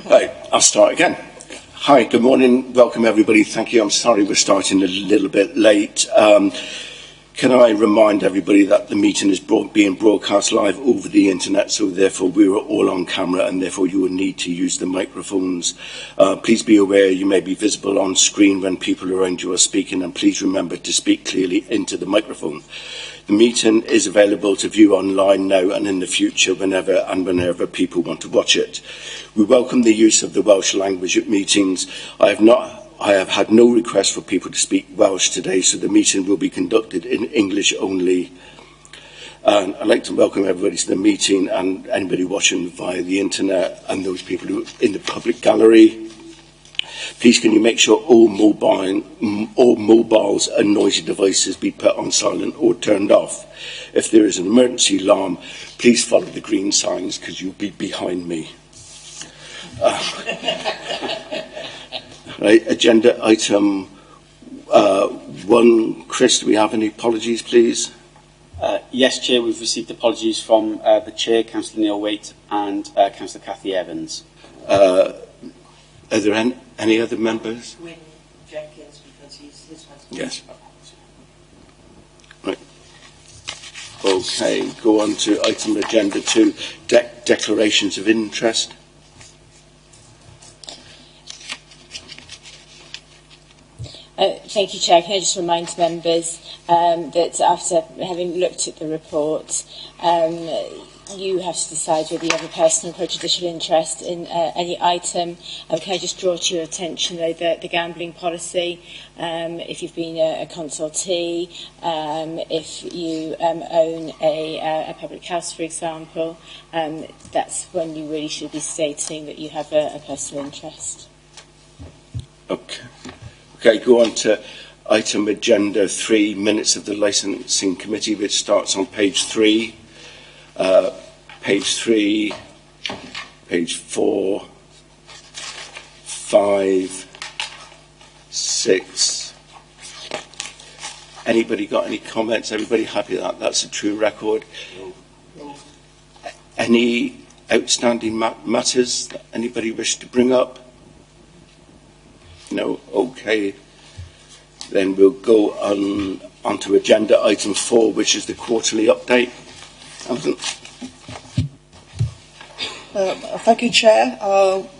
Right, I'll start again. Hi, good morning. Welcome, everybody. Thank you. I'm sorry we're starting a little bit late. Can I remind everybody that the meeting is being broadcast live over the internet, so therefore we are all on camera and therefore you will need to use the microphones. Please be aware you may be visible on screen when people around you are speaking, and please remember to speak clearly into the microphone. The meeting is available to view online now and in the future whenever people want to watch it. We welcome the use of the Welsh language at meetings. I have had no request for people to speak Welsh today, so the meeting will be conducted in English only. And I'd like to welcome everybody to the meeting and anybody watching via the internet and those people who are in the public gallery. Please can you make sure all mobiles and noisy devices be put on silent or turned off. If there is an emergency alarm, please follow the green signs because you'll be behind me. Right, agenda item 1. Chris, do we have any apologies, please? Yes, Chair, we've received apologies from the Chair, Councillor Neil Waite, and Councillor Cathy Evans. Are there any other members? Wyn Jenkins, because his husband. Yes. Right. Okay, go on to item agenda 2, declarations of interest. Thank you, Chair. Can I just remind members that after having looked at the report, you have to decide whether you have a personal or prejudicial interest in any item. Can I just draw to your attention though the gambling policy? If you've been a consultee, if you own a public house, for example, that's when you really should be stating that you have a personal interest. Okay. Okay, go on to item agenda 3, minutes of the licensing committee, which starts on page 3. Page 3, page 4, 5, 6. Anybody got any comments? Everybody happy that that's a true record? No. Any outstanding matters that anybody wish to bring up? No? Okay. Then we'll go on to agenda item 4, which is the quarterly update. Thank you, Chair.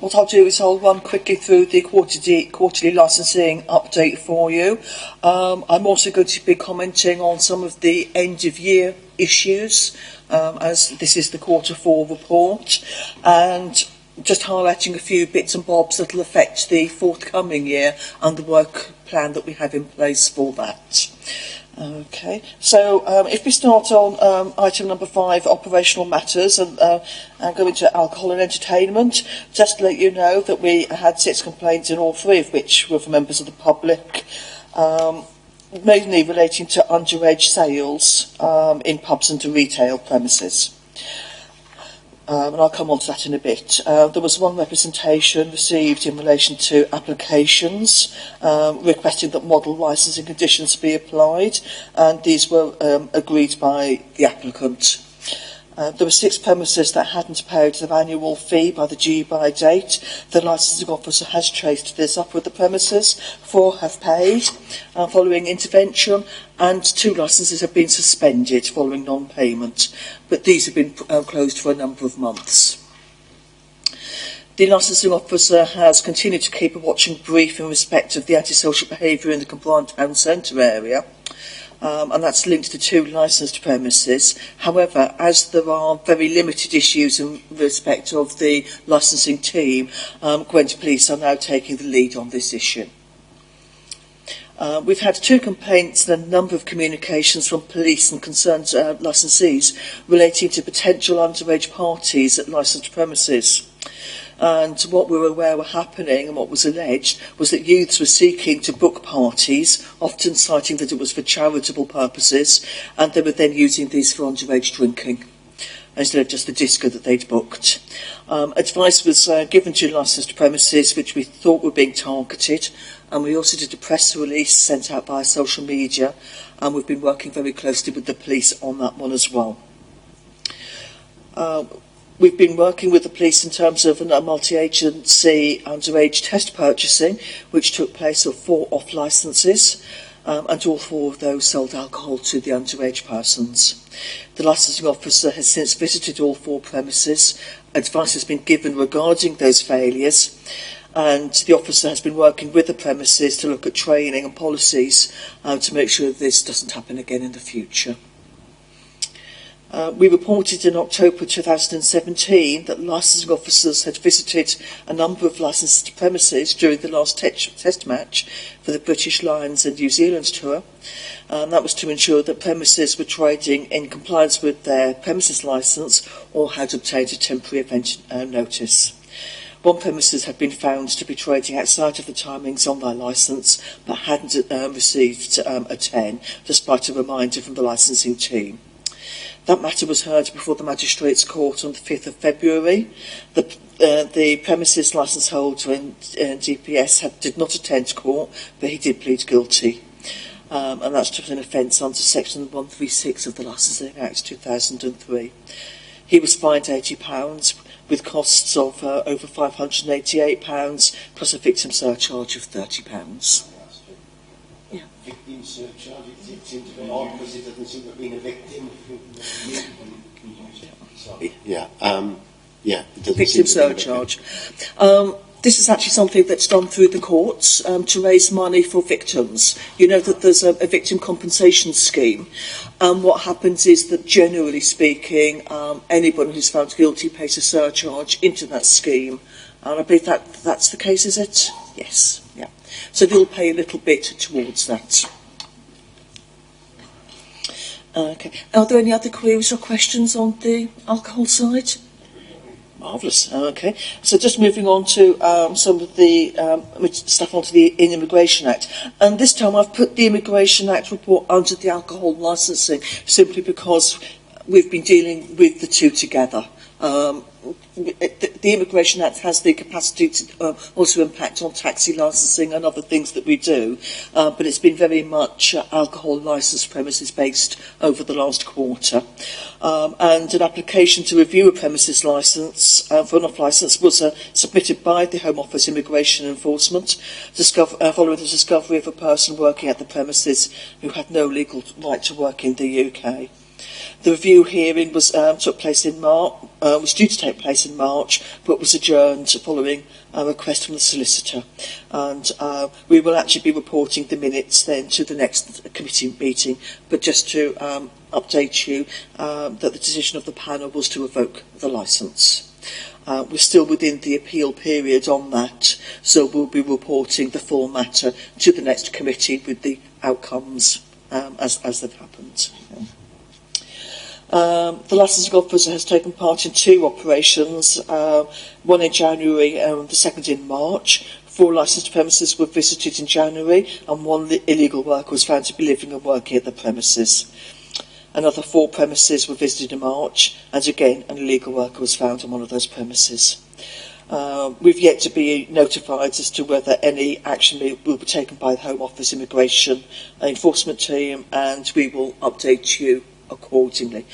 What I'll do is I'll run quickly through the quarterly licensing update for you. I'm also going to be commenting on some of the end-of-year issues, as this is the Q4 report, and just highlighting a few bits and bobs that will affect the forthcoming year and the work plan that we have in place for that. Okay, so if we start on item number 5, operational matters, and go into alcohol and entertainment, just to let you know that we had 6 complaints, in all 3 of which were from members of the public, mainly relating to underage sales in pubs and to retail premises. And I'll come on to that in a bit. There was one representation received in relation to applications requesting that model licensing conditions be applied, and these were agreed by the applicant. There were 6 premises that hadn't paid their annual fee by the due by date. The licensing officer has traced this up with the premises. 4 have paid following intervention, and 2 licences have been suspended following non-payment, but these have been closed for a number of months. The licensing officer has continued to keep a watching brief in respect of the antisocial behaviour in the compliant town centre area. And that's linked to 2 licensed premises. However, as there are very limited issues in respect of the licensing team, Gwent Police are now taking the lead on this issue. We've had 2 complaints and a number of communications from police and concerned licensees relating to potential underage parties at licensed premises. And what we were aware were happening and what was alleged was that youths were seeking to book parties, often citing that it was for charitable purposes, and they were then using these for underage drinking instead of just the disco that they'd booked. Advice was given to licensed premises which we thought were being targeted, and we also did a press release sent out by social media, and we've been working very closely with the police on that one as well. We've been working with the police in terms of a multi-agency underage test purchasing, which took place of 4 off licences, and all 4 of those sold alcohol to the underage persons. The licensing officer has since visited all 4 premises. Advice has been given regarding those failures, and the officer has been working with the premises to look at training and policies to make sure this doesn't happen again in the future. We reported in October 2017 that licensing officers had visited a number of licensed premises during the last test match for the British Lions and New Zealand tour. That was to ensure that premises were trading in compliance with their premises licence or had obtained a temporary event notice. One premises had been found to be trading outside of the timings on their licence, but hadn't received a 10, despite a reminder from the licensing team. That matter was heard before the Magistrates' Court on the 5th of February. The premises licence holder in DPS did not attend court, but he did plead guilty. And that's to an offence under Section 136 of the Licensing Act 2003. He was fined £80, with costs of over £588, plus a victim surcharge of £30. Yeah. Victim surcharge, it seems a bit odd because it doesn't seem to have been a victim. Sorry. Yeah. It doesn't Victim seem to be surcharge. This is actually something that's done through the courts to raise money for victims. You know that there's a victim compensation scheme. What happens is that, generally speaking, anyone who's found guilty pays a surcharge into that scheme. And I believe that's the case, is it? Yes. Yeah. So they'll pay a little bit towards that. Okay. Are there any other queries or questions on the alcohol side? Marvellous. Okay. So just moving on to some of the stuff onto the Immigration Act. And this time I've put the Immigration Act report under the alcohol licensing simply because we've been dealing with the two together. The Immigration Act has the capacity to also impact on taxi licensing and other things that we do, but it's been very much alcohol licensed premises based over the last quarter. And an application to review a premises licence for an off licence was submitted by the Home Office Immigration Enforcement following the discovery of a person working at the premises who had no legal right to work in the UK. The review hearing was due to take place in March, but was adjourned following a request from the solicitor. And we will actually be reporting the minutes then to the next committee meeting. But just to update you that the decision of the panel was to revoke the licence. We're still within the appeal period on that, so we'll be reporting the full matter to the next committee with the outcomes as they've happened. The licensing officer has taken part in 2 operations, one in January and the second in March. 4 licensed premises were visited in January and 1 illegal worker was found to be living and working at the premises. Another 4 premises were visited in March, and again an illegal worker was found on one of those premises. We've yet to be notified as to whether any action will be taken by the Home Office Immigration Enforcement Team, and we will update you accordingly.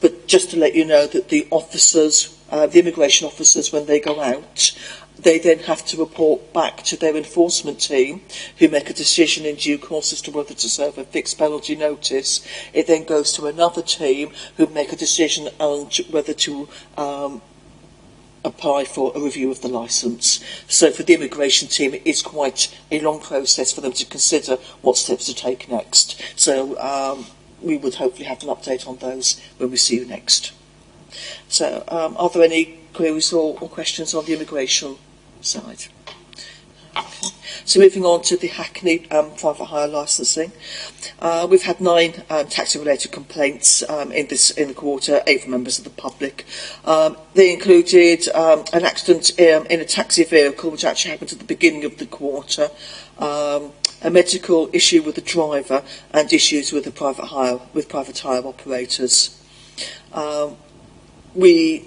But just to let you know that the officers, the immigration officers, when they go out, they then have to report back to their enforcement team, who make a decision in due course as to whether to serve a fixed penalty notice. It then goes to another team who make a decision on whether to apply for a review of the licence. So for the immigration team, it is quite a long process for them to consider what steps to take next. So we would hopefully have an update on those when we see you next. So, are there any queries or questions on the immigration side? Okay. So moving on to the Hackney private hire licensing. We've had 9 taxi-related complaints in the quarter, 8 from members of the public. They included an accident in a taxi vehicle, which actually happened at the beginning of the quarter, a medical issue with the driver, and issues with private hire operators. We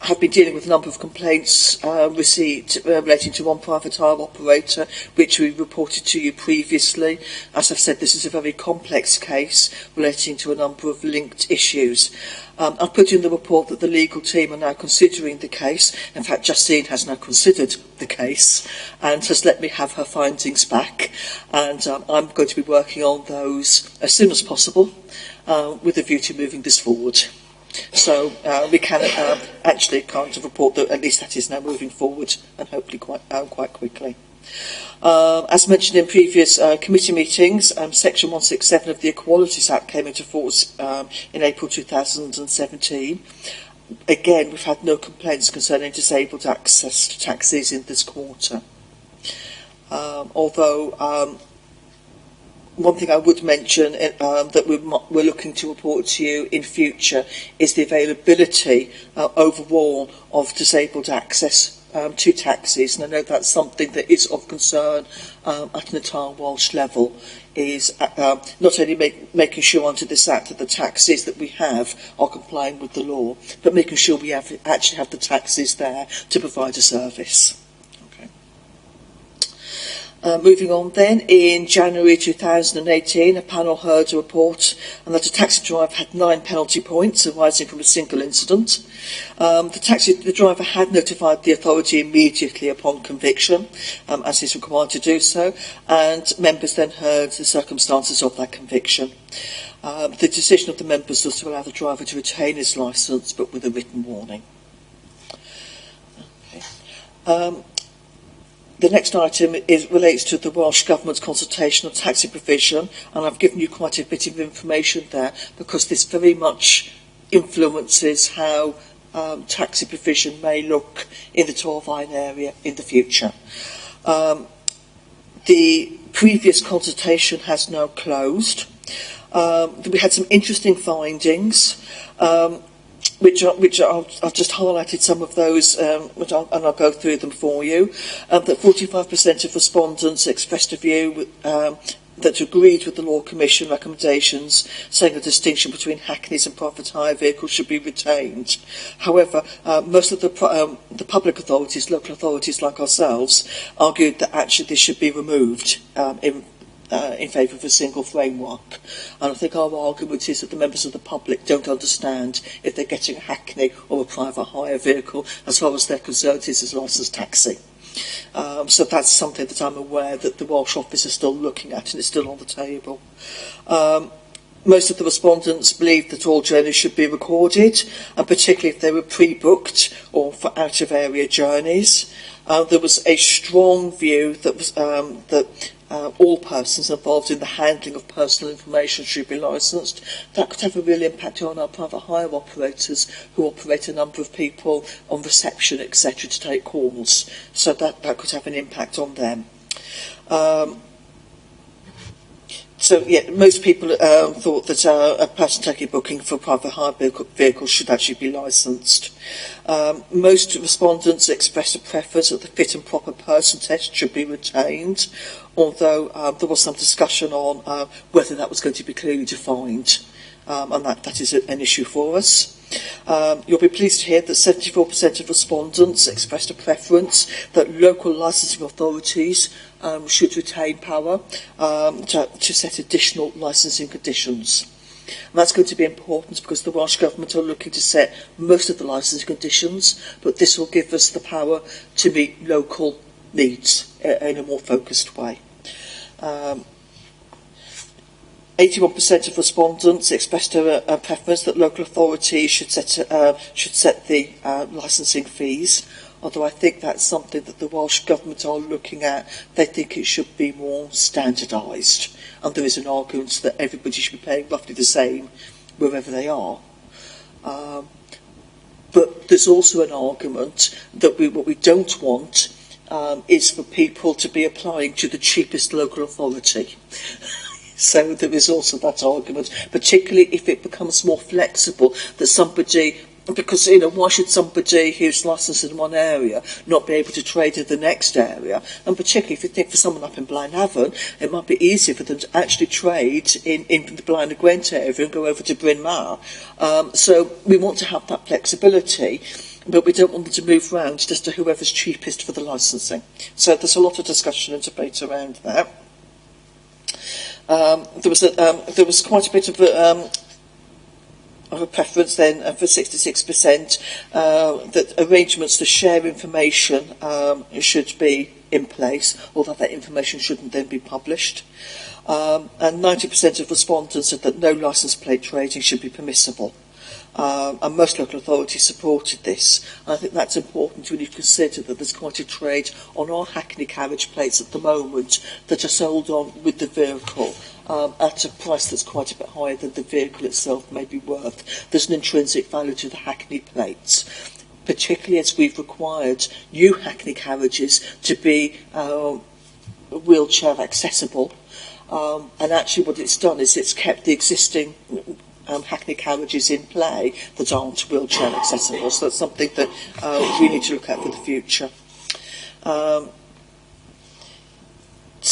have been dealing with a number of complaints received relating to one private hire operator, which we reported to you previously. As I've said, this is a very complex case relating to a number of linked issues. I've put in the report that the legal team are now considering the case. In fact, Justine has now considered the case and has let me have her findings back. And I'm going to be working on those as soon as possible with a view to moving this forward. So we can actually kind of report that at least that is now moving forward and hopefully quite quickly. As mentioned in previous committee meetings, Section 167 of the Equalities Act came into force in April 2017. Again, we've had no complaints concerning disabled access to taxis in this quarter. Although one thing I would mention that we're looking to report to you in future is the availability overall of disabled access to taxis, and I know that's something that is of concern at an entire Welsh level, is not only making sure under this Act that the taxis that we have are complying with the law, but making sure we actually have the taxis there to provide a service. Moving on then, in January 2018, a panel heard a report and that a taxi driver had 9 penalty points arising from a single incident. The driver had notified the authority immediately upon conviction, as is required to do so, and members then heard the circumstances of that conviction. The decision of the members was to allow the driver to retain his licence, but with a written warning. Okay. The next item relates to the Welsh Government's consultation on taxi provision, and I've given you quite a bit of information there because this very much influences how taxi provision may look in the Torfaen area in the future. The previous consultation has now closed. We had some interesting findings. Which I've just highlighted some of those, and I'll go through them for you. That 45% of respondents expressed a view that agreed with the Law Commission recommendations, saying a distinction between hackneys and private hire vehicles should be retained. However, most of the public authorities, local authorities like ourselves, argued that actually this should be removed in favour of a single framework. And I think our argument is that the members of the public don't understand if they're getting a hackney or a private hire vehicle, as far as they're concerned, it is a licensed taxi. So that's something that I'm aware that the Welsh Office is still looking at and it's still on the table. Most of the respondents believed that all journeys should be recorded, and particularly if they were pre-booked or for out-of-area journeys. There was a strong view that was all persons involved in the handling of personal information should be licensed. That could have a real impact on our private hire operators who operate a number of people on reception, etc., to take calls. So that could have an impact on them. So, yeah, most people thought that a person taking booking for a private hire vehicle should actually be licensed. Most respondents expressed a preference that the fit and proper person test should be retained, although there was some discussion on whether that was going to be clearly defined, and that is an issue for us. You'll be pleased to hear that 74% of respondents expressed a preference that local licensing authorities should retain power to set additional licensing conditions. And that's going to be important because the Welsh Government are looking to set most of the licensing conditions, but this will give us the power to meet local needs in a more focused way. 81% of respondents expressed a preference that local authorities should set the licensing fees, although I think that's something that the Welsh Government are looking at. They think it should be more standardised, and there is an argument that everybody should be paying roughly the same wherever they are. But there's also an argument that what we don't want is for people to be applying to the cheapest local authority. So there is also that argument, particularly if it becomes more flexible, that somebody, because, why should somebody who's licensed in one area not be able to trade in the next area? And particularly if you think for someone up in Blaenavon, it might be easier for them to actually trade in the Blaen y Gwent area and go over to Bryn Mawr. So we want to have that flexibility. but we don't want them to move round just to whoever's cheapest for the licensing. So there's a lot of discussion and debate around that. There was quite a bit of a preference then for 66% that arrangements to share information should be in place, although that information shouldn't then be published. And 90% of respondents said that no licence plate trading should be permissible. And most local authorities supported this. And I think that's important when you consider that there's quite a trade on our Hackney carriage plates at the moment that are sold on with the vehicle at a price that's quite a bit higher than the vehicle itself may be worth. There's an intrinsic value to the Hackney plates, particularly as we've required new Hackney carriages to be wheelchair accessible. And actually what it's done is it's kept the existing Hackney carriages in play that aren't wheelchair accessible. So that's something that we need to look at for the future.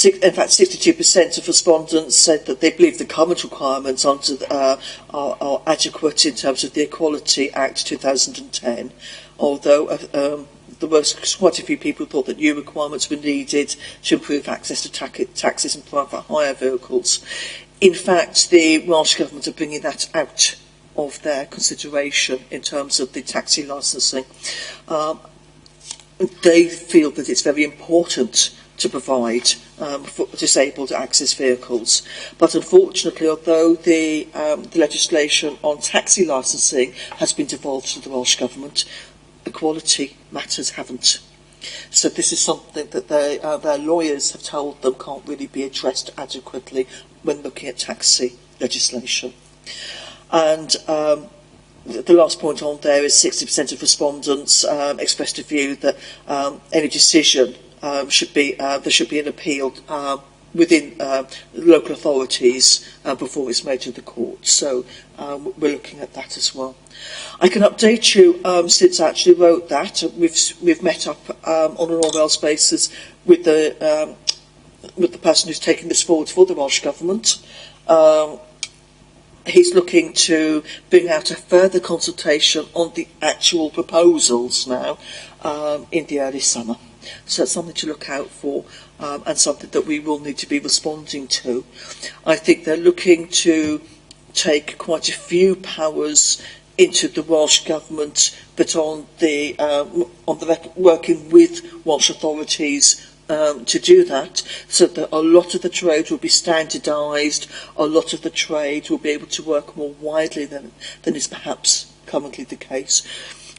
In fact, 62% of respondents said that they believe the current requirements are adequate in terms of the Equality Act 2010, although there was quite a few people who thought that new requirements were needed to improve access to taxis and private hire vehicles. In fact, the Welsh Government are bringing that out of their consideration in terms of the taxi licensing. They feel that it's very important to provide for disabled access vehicles. But unfortunately, although the legislation on taxi licensing has been devolved to the Welsh Government, equality matters haven't. So this is something that their lawyers have told them can't really be addressed adequately when looking at taxi legislation. And the last point on there is 60% of respondents expressed a view that any decision there should be an appeal within local authorities before it's made to the court. So we're looking at that as well. I can update you since I actually wrote that. We've met up on an all-Wales basis with the person who's taking this forward for the Welsh Government. He's looking to bring out a further consultation on the actual proposals now in the early summer. So it's something to look out for and something that we will need to be responding to. I think they're looking to take quite a few powers into the Welsh Government, but on the working with Welsh authorities to do that, so that a lot of the trade will be standardised, a lot of the trade will be able to work more widely than is perhaps currently the case,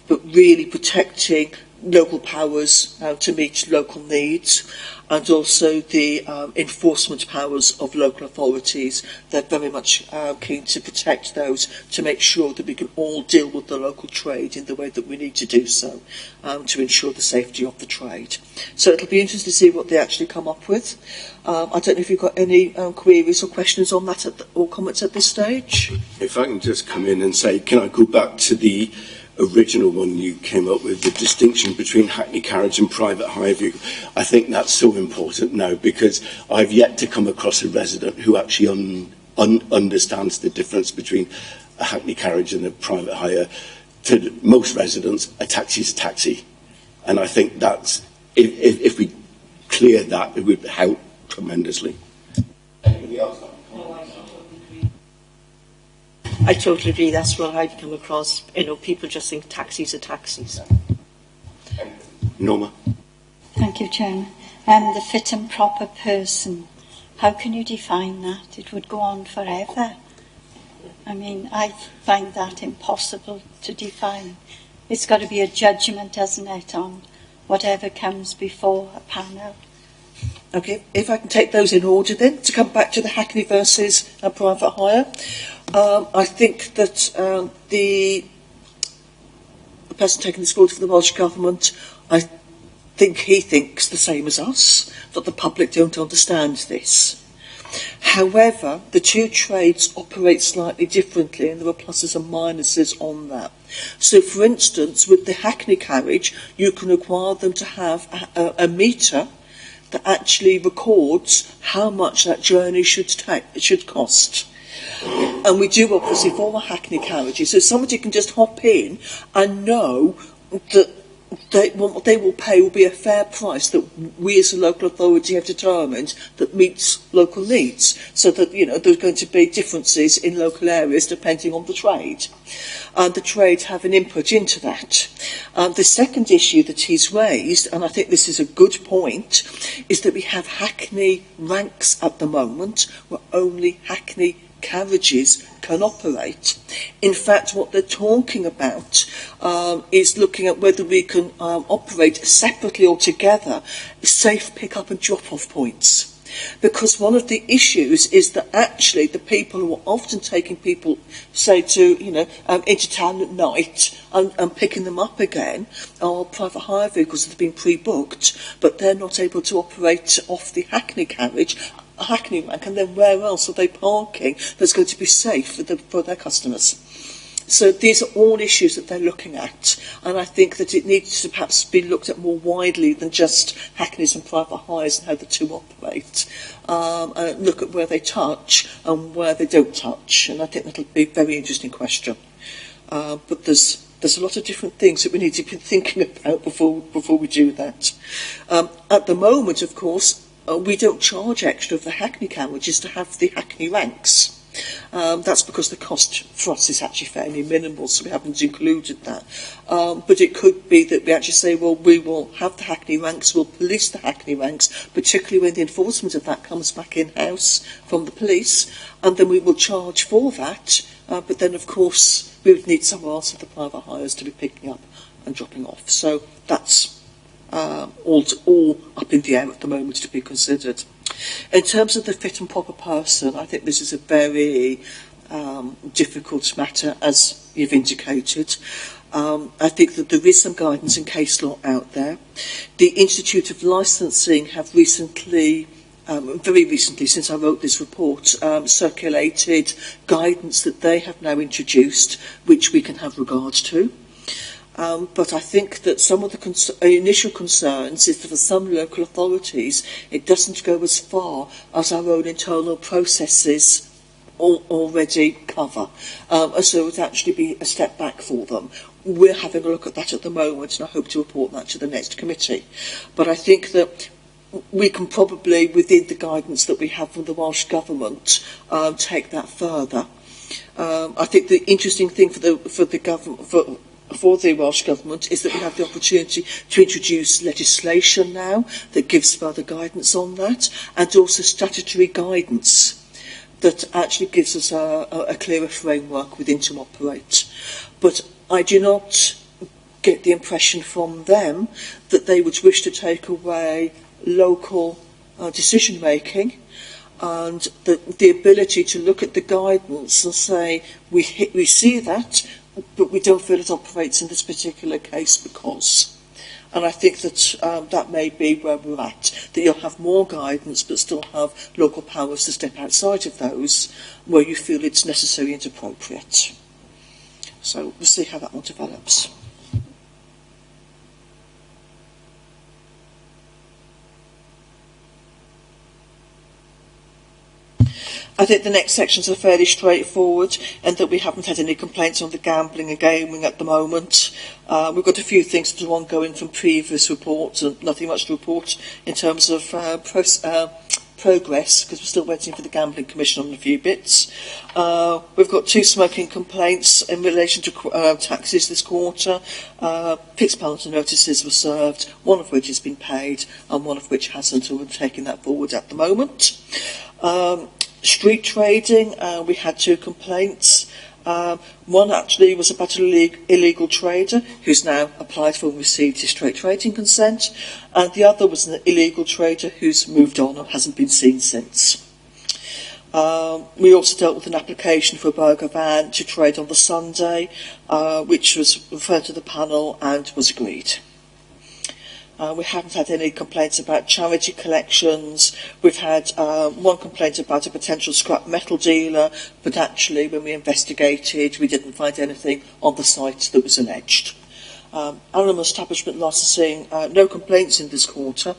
but really protecting local powers to meet local needs, and also the enforcement powers of local authorities. They're very much keen to protect those, to make sure that we can all deal with the local trade in the way that we need to do so, to ensure the safety of the trade. So it'll be interesting to see what they actually come up with. I don't know if you've got any queries or questions on that or comments at this stage. If I can just come in and say, can I go back to the original one you came up with, the distinction between Hackney carriage and private hire vehicle? I think that's so important now, because I've yet to come across a resident who actually understands the difference between a Hackney carriage and a private hire. To most residents, a taxi is a taxi. And I think that's, if we clear that, it would help tremendously. Anybody else? I totally agree. That's what I've come across. People just think taxis are taxis. Norma. Thank you, Chairman. The fit and proper person. How can you define that? It would go on forever. I mean, I find that impossible to define. It's got to be a judgment, hasn't it, on whatever comes before a panel. Okay, if I can take those in order then, to come back to the Hackney versus private hire. I think that the person taking this forward for the Welsh Government, I think he thinks the same as us, that the public don't understand this. However, the two trades operate slightly differently, and there are pluses and minuses on that. So, for instance, with the Hackney carriage, you can require them to have a meter that actually records how much that journey should cost. And we do obviously for the Hackney carriages, so somebody can just hop in and know that what they will pay will be a fair price that we as a local authority have determined that meets local needs, so that, you know, there's going to be differences in local areas depending on the trade. And the trade have an input into that. The second issue that he's raised, and I think this is a good point, is that we have Hackney ranks at the moment where only Hackney carriages can operate. In fact, what they're talking about is looking at whether we can operate separately or together safe pick-up and drop-off points. Because one of the issues is that actually the people who are often taking people, say, to, you know, into town at night and picking them up again are private hire vehicles that have been pre-booked, but they're not able to operate off the Hackney carriage, a Hackney rank, and then where else are they parking that's going to be safe for their customers? So these are all issues that they're looking at, and I think that it needs to perhaps be looked at more widely than just Hackneys and private hires and how the two operate. And look at where they touch and where they don't touch, and I think that'll be a very interesting question. But there's a lot of different things that we need to be thinking about before we do that. At the moment, of course, we don't charge extra for the Hackney carriages to have the Hackney ranks. That's because the cost for us is actually fairly minimal, so we haven't included that. But it could be that we actually say, well, we will have the Hackney ranks, we'll police the Hackney ranks, particularly when the enforcement of that comes back in-house from the police, and then we will charge for that. But then, of course, we would need somewhere else of the private hires to be picking up and dropping off. So that's all up in the air at the moment to be considered. In terms of the fit and proper person, I think this is a very difficult matter, as you've indicated. I think that there is some guidance and case law out there. The Institute of Licensing have recently, very recently, since I wrote this report, circulated guidance that they have now introduced, which we can have regard to. But I think that some of the initial concerns is that for some local authorities it doesn't go as far as our own internal processes already cover. And so it would actually be a step back for them. We're having a look at that at the moment, and I hope to report that to the next committee. But I think that we can probably, within the guidance that we have from the Welsh Government, take that further. I think the interesting thing for the government, for the Welsh Government, is that we have the opportunity to introduce legislation now that gives further guidance on that, and also statutory guidance that actually gives us a clearer framework within to operate. But I do not get the impression from them that they would wish to take away local decision making and the ability to look at the guidance and say, we see that, but we don't feel it operates in this particular case because. And I think that that may be where we're at, that you'll have more guidance but still have local powers to step outside of those where you feel it's necessary and appropriate. So we'll see how that one develops. I think the next sections are fairly straightforward, and that we haven't had any complaints on the gambling and gaming at the moment. We've got a few things that are ongoing from previous reports, and nothing much to report in terms of progress, because we're still waiting for the Gambling Commission on a few bits. We've got 2 smoking complaints in relation to taxis this quarter. Fixed penalty notices were served, one of which has been paid, and one of which hasn't, and we're taking that forward at the moment. Street trading, we had 2 complaints. One actually was about an illegal trader who's now applied for and received his street trading consent, and the other was an illegal trader who's moved on and hasn't been seen since. We also dealt with an application for a burger van to trade on the Sunday, which was referred to the panel and was agreed. We haven't had any complaints about charity collections. We've had 1 complaint about a potential scrap metal dealer, but actually when we investigated we didn't find anything on the site that was alleged. Animal establishment licensing, no complaints in this quarter.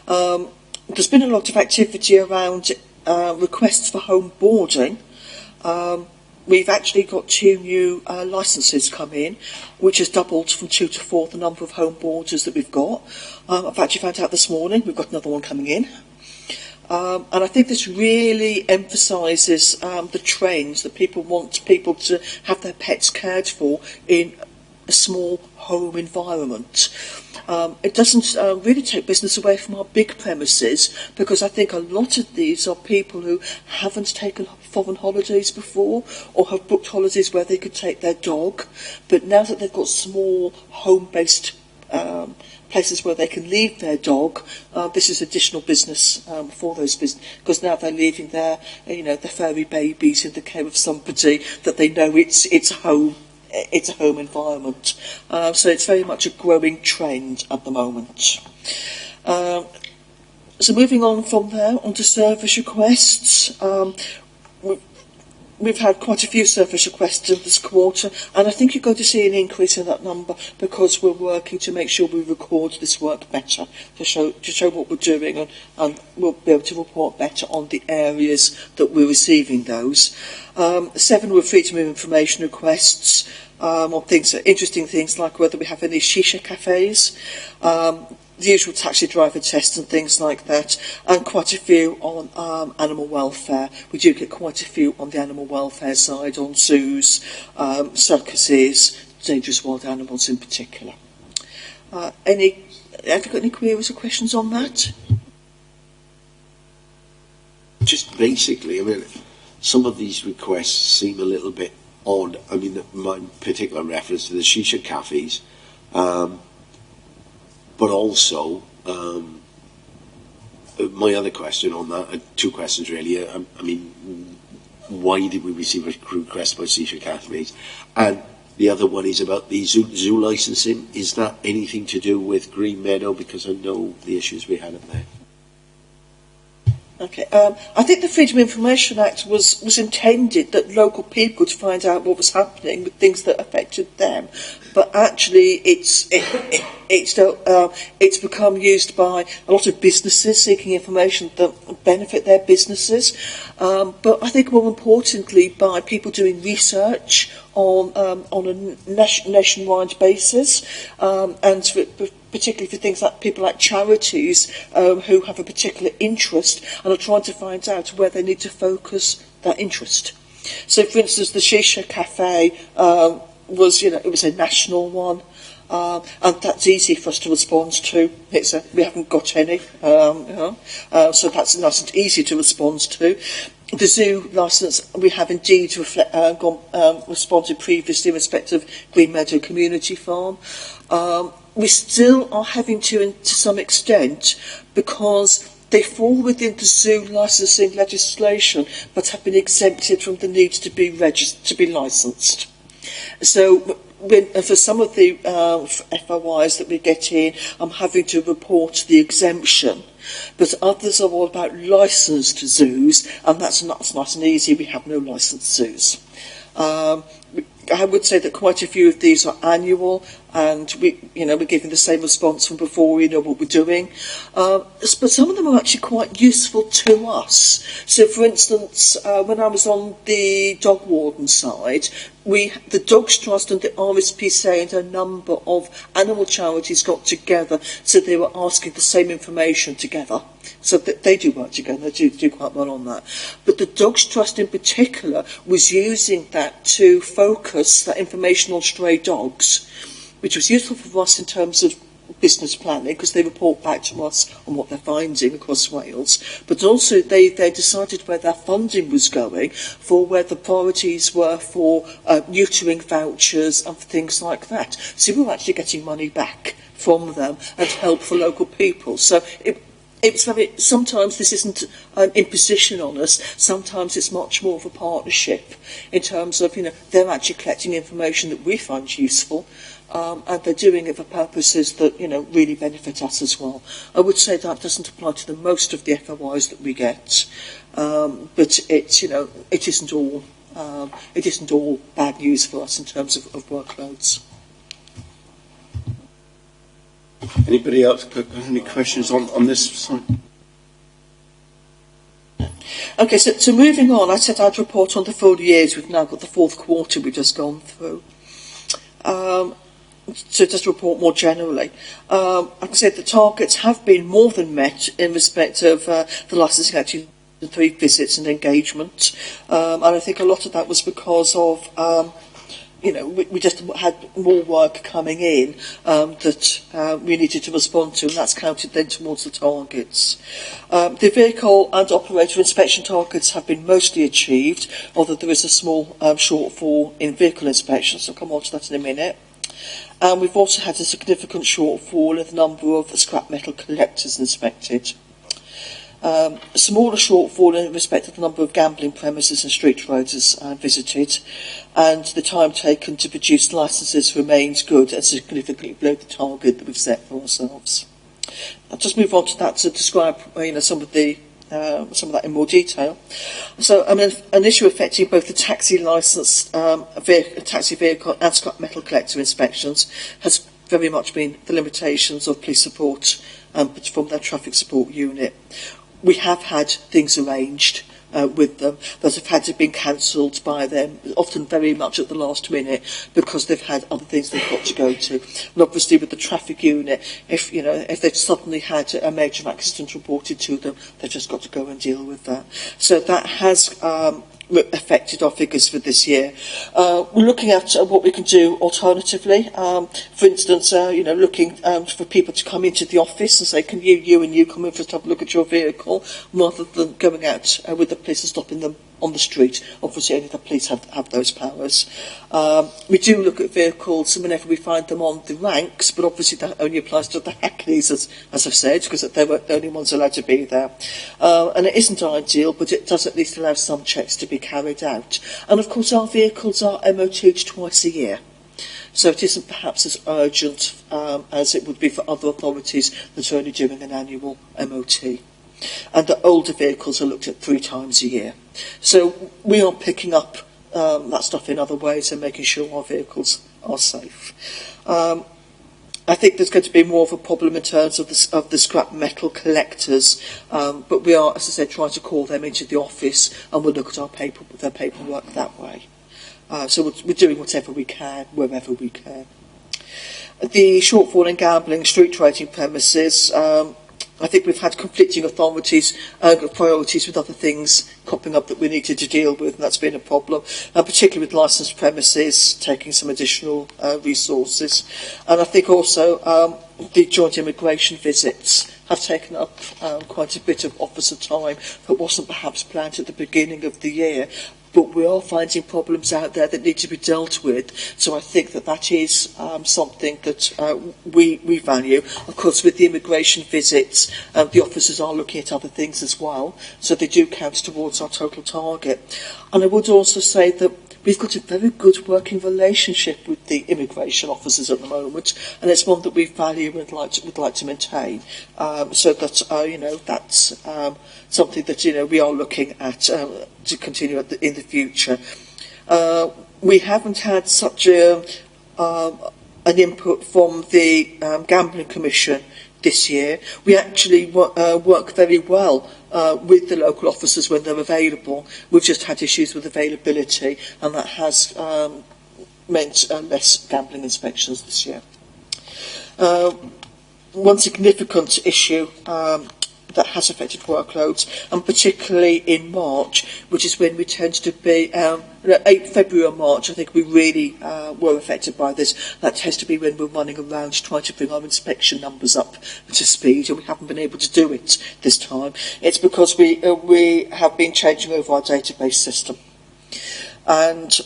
There's been a lot of activity around requests for home boarding. we've actually got 2 new licences come in, which has doubled from 2 to 4 the number of home boarders that we've got. I've actually found out this morning we've got another one coming in. And I think this really emphasises the trends that people want people to have their pets cared for in a small home environment. It doesn't really take business away from our big premises, because I think a lot of these are people who haven't taken foreign holidays before, or have booked holidays where they could take their dog, but now that they've got small home-based places where they can leave their dog, this is additional business for those business, because now they're leaving their furry babies in the care of somebody that they know it's a home. It's a home environment. So it's very much a growing trend at the moment. So moving on from there, onto service requests. We've had quite a few service requests in this quarter, and I think you're going to see an increase in that number, because we're working to make sure we record this work better, to show what we're doing, and we'll be able to report better on the areas that we're receiving those. 7 were freedom of information requests on interesting things like whether we have any shisha cafes, the usual taxi driver test and things like that, and quite a few on animal welfare. We do get quite a few on the animal welfare side, on zoos, circuses, dangerous wild animals in particular. Have you got any queries or questions on that? Just basically, I mean, some of these requests seem a little bit odd. I mean, my particular reference to the shisha cafes, but also my other question on that, 2 questions really. I mean, why did we receive a request about shisha cafes? And the other one is about the zoo licensing. Is that anything to do with Green Meadow? Because I know the issues we had up there. Okay, I think the Freedom of Information Act was intended that local people could find out what was happening with things that affected them, but actually it's become used by a lot of businesses seeking information that benefit their businesses, but I think more importantly by people doing research on a nationwide basis, and particularly for things like people like charities who have a particular interest and are trying to find out where they need to focus that interest. So, for instance, the Shisha Cafe was a national one, and that's easy for us to respond to. We haven't got any, so that's nice and easy to respond to. The zoo licence, we have indeed responded previously in respect of Green Meadow Community Farm. We still are having to some extent, because they fall within the zoo licensing legislation, but have been exempted from the need to be licensed. So for some of the FOIs that we get in, I'm having to report the exemption. But others are all about licensed zoos, and that's nice and easy. We have no licensed zoos. I would say that quite a few of these are annual, and we're giving the same response from before. We know what we're doing, but some of them are actually quite useful to us. So, for instance, when I was on the dog warden side, the Dogs Trust and the RSPCA and a number of animal charities got together, so they were asking the same information together. So they do work together, they do quite well on that. But the Dogs Trust in particular was using that to focus that information on stray dogs, which was useful for us in terms of business planning, because they report back to us on what they're finding across Wales, but also they decided where their funding was going, for where the priorities were for neutering vouchers and things like that. So we were actually getting money back from them and help for local people. So sometimes this isn't an imposition on us, sometimes it's much more of a partnership in terms of, they're actually collecting information that we find useful, and they're doing it for purposes that, really benefit us as well. I would say that doesn't apply to the most of the FOIs that we get, but it isn't all bad news for us in terms of workloads. Anybody else got any questions on this side? Okay, so moving on, I said I'd report on the full years. We've now got the fourth quarter we've just gone through. So just report more generally. Like I said, the targets have been more than met in respect of the licensing activity, 3 visits and engagement. And I think a lot of that was because of, we just had more work coming in that we needed to respond to, and that's counted then towards the targets. The vehicle and operator inspection targets have been mostly achieved, although there is a small shortfall in vehicle inspections, so I'll come on to that in a minute. And we've also had a significant shortfall in the number of scrap metal collectors inspected. A smaller shortfall in respect of the number of gambling premises and street traders visited, and the time taken to produce licences remains good and significantly below the target that we've set for ourselves. I'll just move on to that to describe some of that in more detail. So, an issue affecting both the taxi licence, taxi vehicle and scrap metal collector inspections has very much been the limitations of police support from their traffic support unit. We have had things arranged with them that have had to be cancelled by them, often very much at the last minute, because they've had other things they've got to go to. And obviously with the traffic unit, if they've suddenly had a major accident reported to them, they've just got to go and deal with that. So that has affected our figures for this year. We're looking at what we can do alternatively. For instance, looking for people to come into the office and say, can you and you come in for us to have a look at your vehicle, rather than going out with the police and stopping them on the street. Obviously only the police have those powers. We do look at vehicles whenever we find them on the ranks, but obviously that only applies to the Hackneys, as I've said, because they were the only ones allowed to be there. And it isn't ideal, but it does at least allow some checks to be carried out. And of course our vehicles are MOT'd twice a year. So it isn't perhaps as urgent as it would be for other authorities that are only doing an annual MOT. And the older vehicles are looked at 3 times a year. So we are picking up that stuff in other ways and making sure our vehicles are safe. I think there's going to be more of a problem in terms of the scrap metal collectors, but we are, as I said, trying to call them into the office, and we'll look at their paperwork that way. So we're doing whatever we can, wherever we can. The shortfall in gambling, street trading premises, I think we've had conflicting authorities, priorities with other things cropping up that we needed to deal with, and that's been a problem, particularly with licensed premises, taking some additional resources. And I think also the joint immigration visits have taken up quite a bit of officer time that wasn't perhaps planned at the beginning of the year. But we are finding problems out there that need to be dealt with. So I think that is something that we value. Of course, with the immigration visits, the officers are looking at other things as well. So they do count towards our total target. And I would also say that we've got a very good working relationship with the immigration officers at the moment, and it's one that we value and would like to maintain. So that that's something that we are looking at to continue in the future. We haven't had such an input from the Gambling Commission this year. We actually work very well with the local officers when they're available. We've just had issues with availability, and that has meant less gambling inspections this year. One significant issue that has affected workloads, and particularly in March, which is when we tend to be 8 February or March, I think we really were affected by this. That tends to be when we're running around trying to bring our inspection numbers up to speed, and we haven't been able to do it this time. It's because we have been changing over our database system, and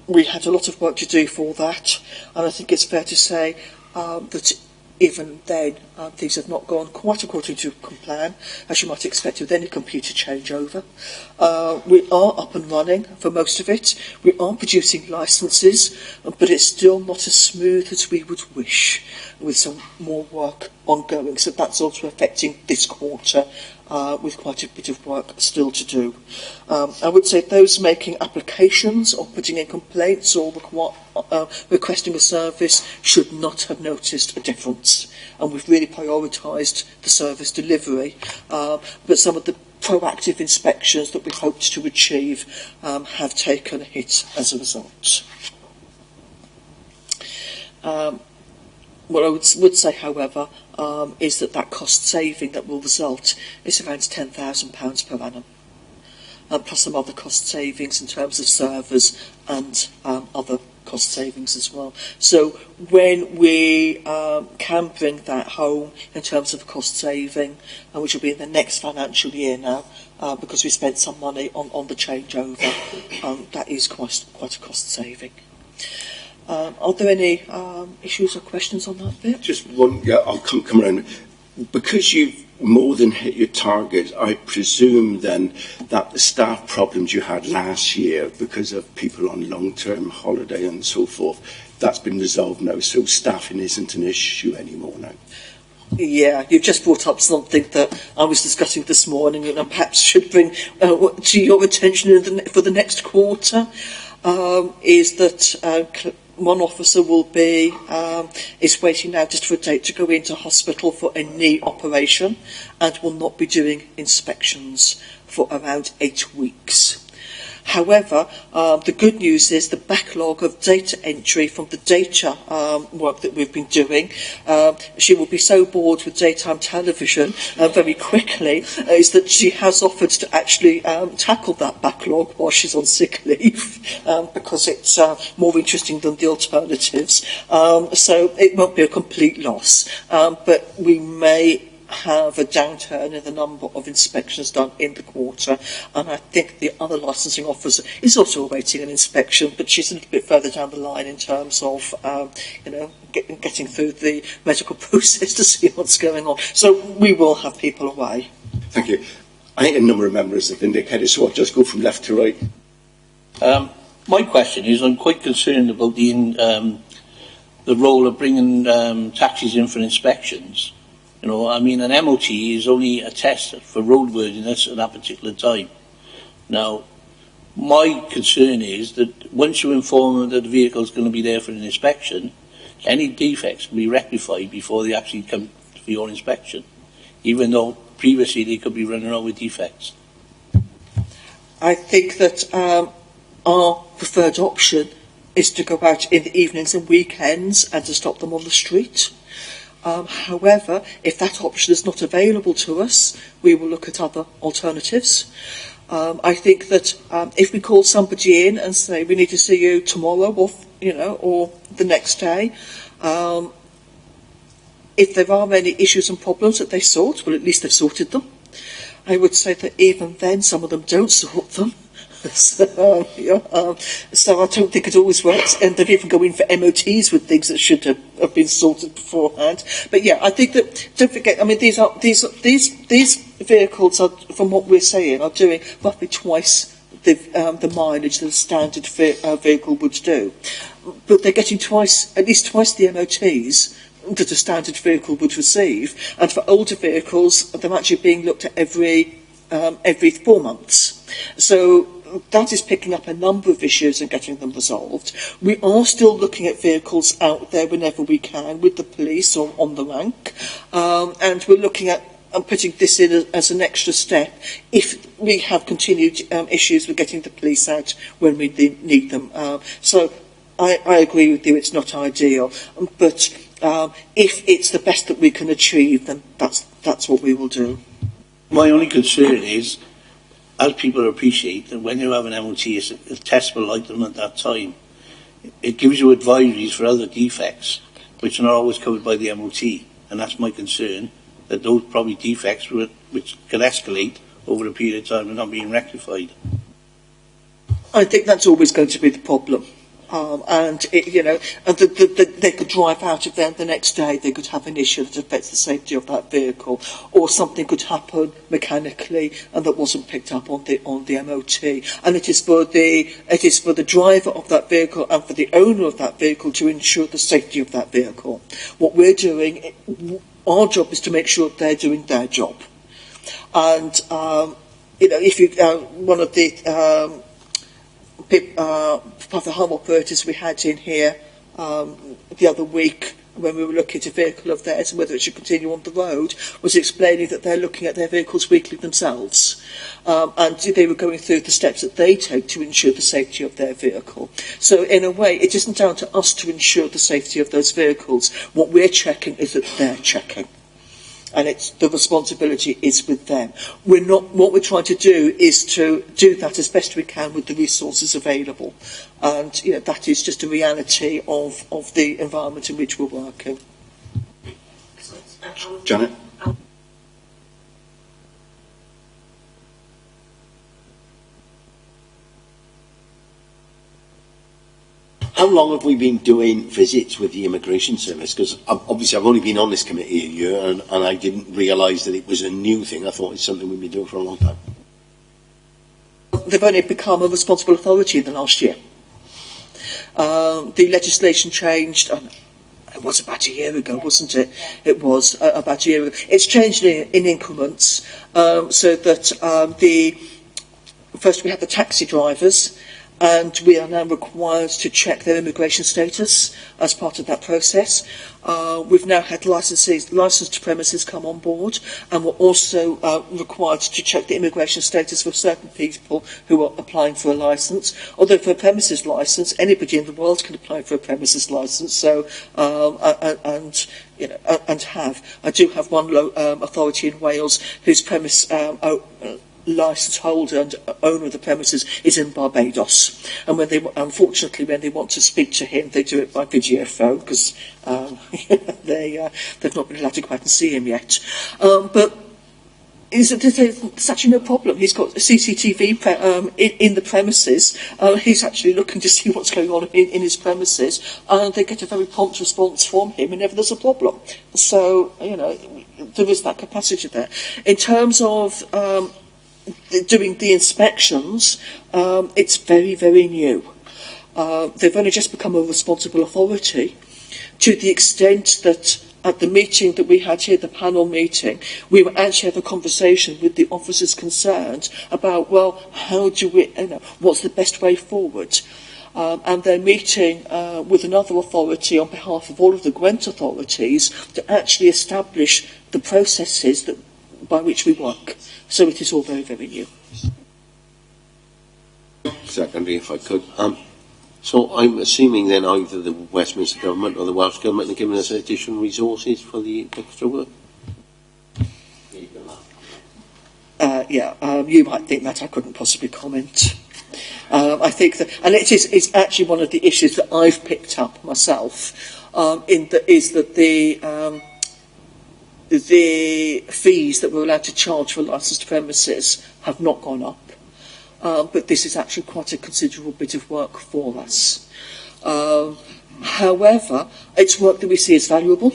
we had a lot of work to do for that, and I think it's fair to say that even then, things have not gone quite according to plan, as you might expect with any computer changeover. We are up and running for most of it. We are producing licences, but it's still not as smooth as we would wish, with some more work ongoing. So that's also affecting this quarter, with quite a bit of work still to do. I would say those making applications or putting in complaints or requesting a service should not have noticed a difference, and we've really prioritised the service delivery. But some of the proactive inspections that we hoped to achieve have taken a hit as a result. What I would say, however, is that cost saving that will result is around £10,000 per annum, plus some other cost savings in terms of servers and other cost savings as well. So when we can bring that home in terms of cost saving, which will be in the next financial year now, because we spent some money on the changeover, that is quite a cost saving. Are there any issues or questions on that bit? Just one, yeah, I'll come around. Because you've more than hit your target, I presume then that the staff problems you had last year because of people on long-term holiday and so forth, that's been resolved now, so staffing isn't an issue anymore now. Yeah, you've just brought up something that I was discussing this morning and I perhaps should bring to your attention for the next quarter, is that one officer will be is waiting now just for a date to go into hospital for a knee operation and will not be doing inspections for around 8 weeks. However, the good news is the backlog of data entry from the data work that we've been doing, she will be so bored with daytime television very quickly, is that she has offered to actually tackle that backlog while she's on sick leave, because it's more interesting than the alternatives. So it won't be a complete loss, but we may have a downturn in the number of inspections done in the quarter, and I think the other licensing officer is also awaiting an inspection, but she's a little bit further down the line in terms of getting through the medical process to see what's going on. So we will have people away. Thank you. I think a number of members have indicated, so I'll just go from left to right. My question is, I'm quite concerned about the role of bringing taxis in for inspections. You know, I mean, an MOT is only a test for roadworthiness at that particular time. Now, my concern is that once you inform them that the vehicle is going to be there for an inspection, any defects can be rectified before they actually come for your inspection, even though previously they could be running around with defects. I think that our preferred option is to go out in the evenings and weekends and to stop them on the street. However, if that option is not available to us, we will look at other alternatives. I think that if we call somebody in and say we need to see you tomorrow, or the next day, if there are any issues and problems that they sort, well, at least they've sorted them. I would say that even then, some of them don't sort them. So I don't think it always works, and they've even gone in for MOTs with things that should have been sorted beforehand. But yeah, I think that, don't forget, I mean, these vehicles are, from what we're saying, are doing roughly twice the mileage that a standard vehicle would do, but they're getting at least twice the MOTs that a standard vehicle would receive, and for older vehicles, they're actually being looked at every 4 months. So that is picking up a number of issues and getting them resolved. We are still looking at vehicles out there whenever we can with the police or on the rank, and we're looking at putting this in as an extra step if we have continued issues with getting the police out when we need them. So I agree with you, it's not ideal, but if it's the best that we can achieve, then that's what we will do. My only concern is, as people appreciate, that when you have an MOT, it's a testable item at that time. It gives you advisories for other defects, which are not always covered by the MOT, and that's my concern, that those probably defects which can escalate over a period of time are not being rectified. I think that's always going to be the problem. And they could drive out of there the next day. They could have an issue that affects the safety of that vehicle, or something could happen mechanically and that wasn't picked up on the MOT. And it is for the driver of that vehicle and for the owner of that vehicle to ensure the safety of that vehicle. What we're doing, our job is to make sure they're doing their job. And if you one of the home operators we had in here the other week when we were looking at a vehicle of theirs and whether it should continue on the road, was explaining that they're looking at their vehicles weekly themselves. And they were going through the steps that they take to ensure the safety of their vehicle. So in a way, it isn't down to us to ensure the safety of those vehicles. What we're checking is that they're checking. And the responsibility is with them. What we're trying to do is to do that as best we can with the resources available. And that is just a reality of the environment in which we're working. Janet? How long have we been doing visits with the Immigration Service? Because obviously I've only been on this committee a year and I didn't realise that it was a new thing. I thought it's something we've been doing for a long time. They've only become a responsible authority in the last year. The legislation changed, it was about a year ago, wasn't it? It was about a year ago. It's changed in increments, so that first we had the taxi drivers, and we are now required to check their immigration status as part of that process. We've now had licensed premises come on board, and we're also required to check the immigration status for certain people who are applying for a licence. Although for a premises licence, anybody in the world can apply for a premises licence. So, and have. I do have one authority in Wales whose premise licence holder and owner of the premises is in Barbados, and unfortunately when they want to speak to him, they do it by video phone because they've not been allowed to go out and see him yet. But there's actually no problem. He's got a CCTV in the premises. He's actually looking to see what's going on in his premises, and they get a very prompt response from him whenever there's a problem. So there is that capacity there. In terms of doing the inspections, it's very, very new. They've only just become a responsible authority, to the extent that at the meeting that we had here, the panel meeting, we were actually having a conversation with the officers concerned about, well, how do we, what's the best way forward? And they're meeting with another authority on behalf of all of the Gwent authorities to actually establish the processes by which we work. So it is all very, very new. Secondly, if I could. So I'm assuming then either the Westminster Government or the Welsh Government are giving us additional resources for the extra work? You might think that I couldn't possibly comment. I think that, and it's actually one of the issues that I've picked up myself, is that the fees that we're allowed to charge for licensed premises have not gone up. But this is actually quite a considerable bit of work for us. However, it's work that we see as valuable.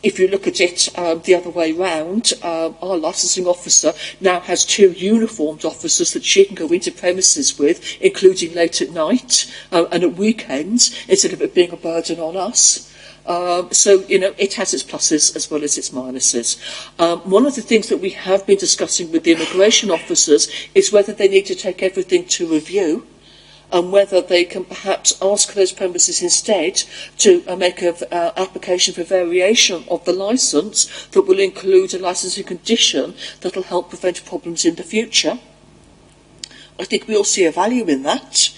If you look at it the other way round, our licensing officer now has 2 uniformed officers that she can go into premises with, including late at night and at weekends, instead of it being a burden on us. So, it has its pluses as well as its minuses. One of the things that we have been discussing with the immigration officers is whether they need to take everything to review, and whether they can perhaps ask those premises instead to make an application for variation of the licence that will include a licensing condition that will help prevent problems in the future. I think we all see a value in that.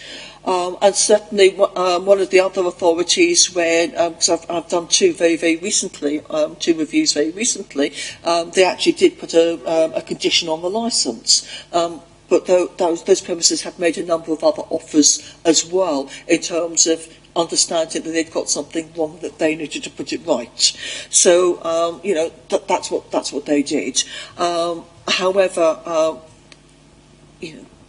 And certainly one of the other authorities where, because I've done 2 very, very recently, 2 reviews very recently, they actually did put a condition on the licence. But those premises have made a number of other offers as well, in terms of understanding that they'd got something wrong, that they needed to put it right. So, that's what they did. However,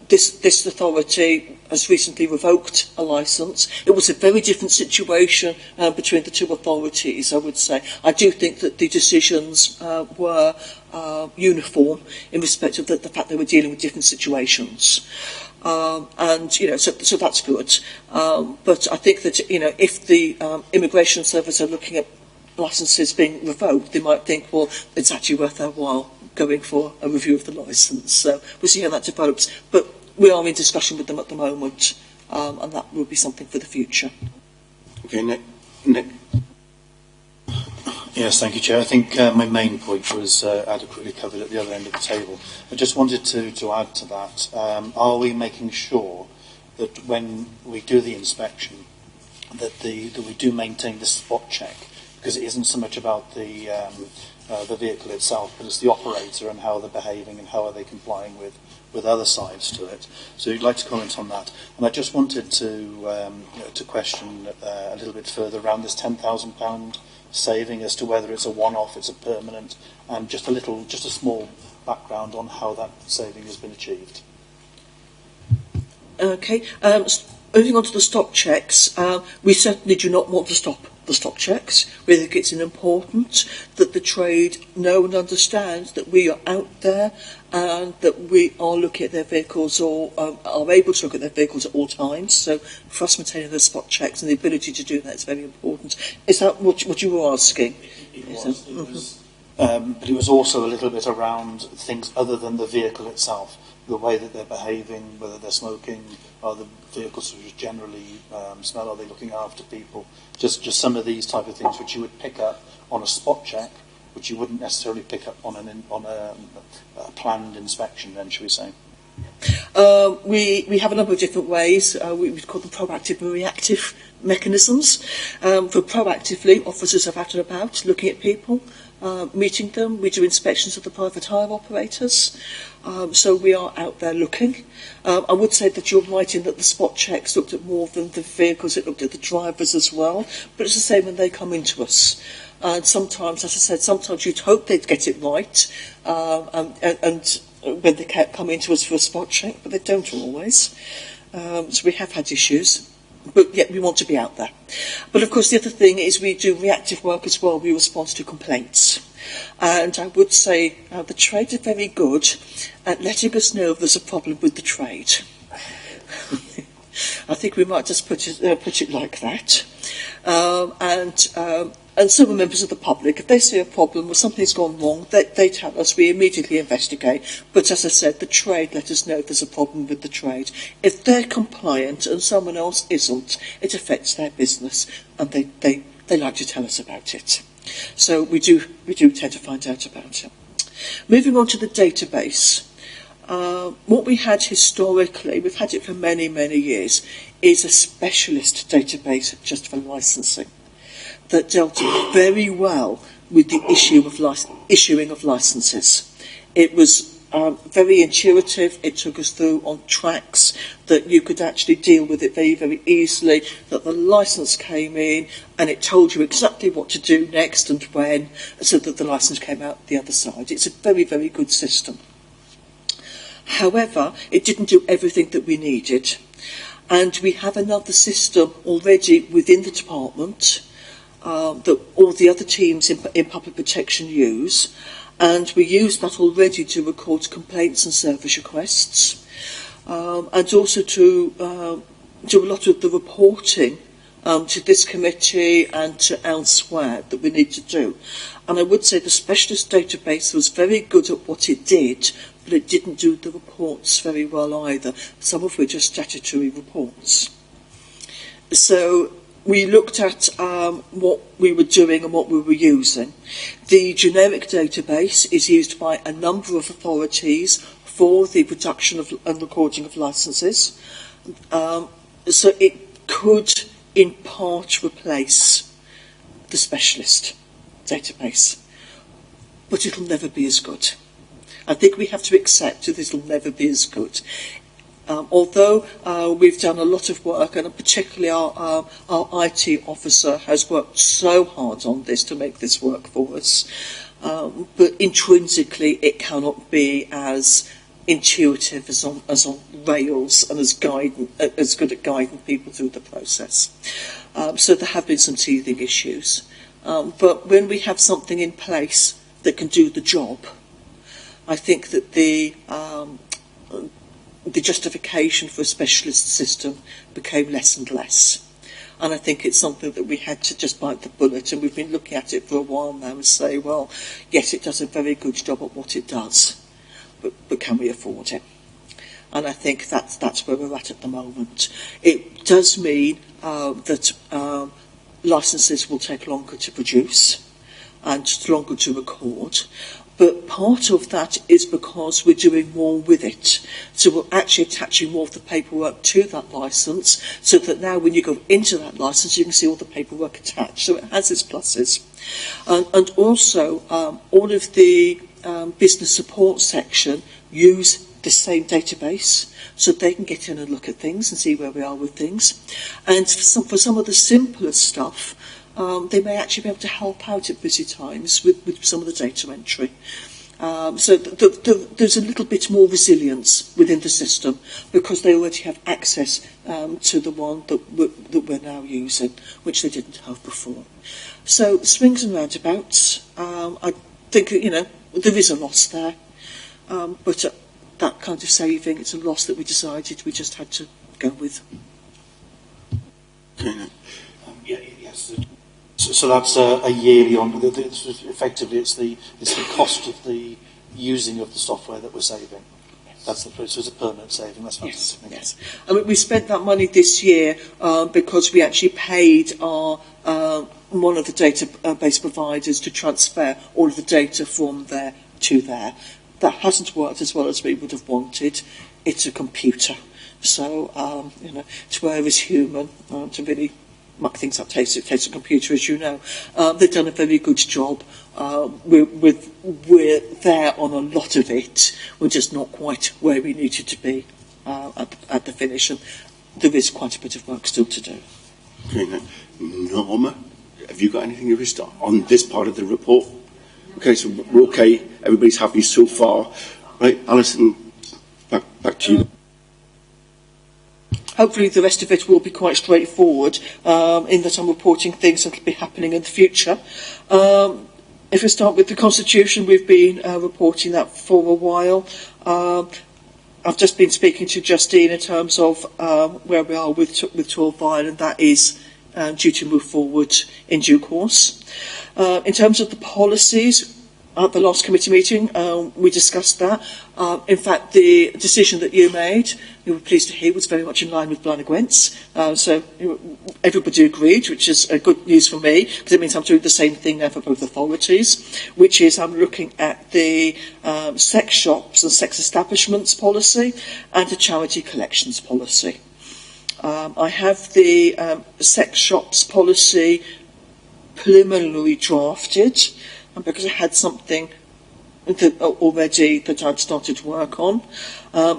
this authority has recently revoked a licence. It was a very different situation between the 2 authorities, I would say. I do think that the decisions were uniform in respect of the fact they were dealing with different situations. So that's good. But I think that, if the Immigration Service are looking at licences being revoked, they might think, well, it's actually worth their while going for a review of the licence. So we'll see how that develops. But we are in discussion with them at the moment, and that will be something for the future. Okay, Nick. Nick? Yes, thank you, Chair. I think my main point was adequately covered at the other end of the table. I just wanted to add to that. Are we making sure that when we do the inspection, that we do maintain the spot check? Because it isn't so much about the vehicle itself, but it's the operator and how they're behaving and how are they complying with other sides to it. So you'd like to comment on that. And I just wanted to question a little bit further around this £10,000 saving as to whether it's a one-off, it's a permanent, and just a small background on how that saving has been achieved. Okay. Moving on to the stock checks, we certainly do not want to stop the stock checks. We think it's important that the trade know and understand that we are out there and that we are looking at their vehicles or are able to look at their vehicles at all times. So for us maintaining the spot checks and the ability to do that is very important. Is that what you were asking? It was. But it was also a little bit around things other than the vehicle itself, the way that they're behaving, whether they're smoking, are the vehicles which generally smell, are they looking after people? Just some of these type of things which you would pick up on a spot check, which you wouldn't necessarily pick up on a planned inspection. Then, shall we say? We have a number of different ways. We call them proactive and reactive mechanisms. For proactively, officers are out and about looking at people, meeting them. We do inspections of the private hire operators. So we are out there looking. I would say that you're right in that the spot checks looked at more than the vehicles, it looked at the drivers as well. But it's the same when they come into us. And sometimes, as I said, sometimes you'd hope they'd get it right, and when they come into us for a spot check, but they don't always. So we have had issues, but yet we want to be out there. But of course the other thing is we do reactive work as well. We respond to complaints. And I would say the trade are very good at letting us know if there's a problem with the trade. I think we might just put it like that. And some are members of the public. If they see a problem or something's gone wrong, they tell us. We immediately investigate. But as I said, the trade let us know if there's a problem with the trade. If they're compliant and someone else isn't, it affects their business, and they like to tell us about it. So we do tend to find out about it. Moving on to the database. What we had historically, we've had it for many, many years, is a specialist database just for licensing that dealt very well with the issuing of licenses. It was very intuitive. It took us through on tracks that you could actually deal with it very, very easily, that the licence came in and it told you exactly what to do next and when, so that the licence came out the other side. It's a very, very good system. However, it didn't do everything that we needed. And we have another system already within the department that all the other teams in public protection use, and we use that already to record complaints and service requests, and also to do a lot of the reporting to this committee and to elsewhere that we need to do. And I would say the specialist database was very good at what it did, but it didn't do the reports very well either, some of which are statutory reports. So we looked at what we were doing and what we were using. The generic database is used by a number of authorities for the production of and recording of licences. So it could in part replace the specialist database, but it'll never be as good. I think we have to accept that it'll never be as good. Although we've done a lot of work, and particularly our IT officer has worked so hard on this to make this work for us, but intrinsically it cannot be as intuitive as on rails and as good at guiding people through the process. So there have been some teething issues. But when we have something in place that can do the job, I think that the justification for a specialist system became less and less. And I think it's something that we had to just bite the bullet, and we've been looking at it for a while now and say, well, yes, it does a very good job at what it does, but can we afford it? And I think that's where we're at the moment. It does mean that licences will take longer to produce and longer to record. But part of that is because we're doing more with it. So we're actually attaching more of the paperwork to that licence, so that now when you go into that licence, you can see all the paperwork attached. So it has its pluses. And also, all of the business support section use the same database, so they can get in and look at things and see where we are with things. And for some of the simpler stuff, they may actually be able to help out at busy times with some of the data entry. So there's a little bit more resilience within the system because they already have access to the one that we're now using, which they didn't have before. So swings and roundabouts. I think there is a loss there, but that kind of saving, it's a loss that we decided we just had to go with. Okay. Yes. So that's a yearly on. Effectively, it's the cost of the using of the software that we're saving. That's so it's a permanent saving. That's fantastic. Yes. I mean, we spent that money this year because we actually paid our one of the database providers to transfer all of the data from there to there. That hasn't worked as well as we would have wanted. It's a computer, so to err is human. To really muck things up takes a computer, as you know. They've done a very good job. We're there on a lot of it. We're just not quite where we needed to be at the finish, and there is quite a bit of work still to do. Okay, now, Norma, have you got anything you wish to on this part of the report? Okay, so we're okay. Everybody's happy so far. Right, Alison, back to you. Hopefully the rest of it will be quite straightforward in that I'm reporting things that will be happening in the future. If we start with the Constitution, we've been reporting that for a while. I've just been speaking to Justine in terms of where we are with Torvine, and that is due to move forward in due course. In terms of the policies, at the last committee meeting, we discussed that. In fact, the decision that you made, we were pleased to hear, was very much in line with Blaenau Gwent's. So everybody agreed, which is good news for me, because it means I'm doing the same thing now for both authorities, which is I'm looking at the sex shops and sex establishments policy and the charity collections policy. I have the sex shops policy preliminarily drafted, because I had something already that I'd started to work on.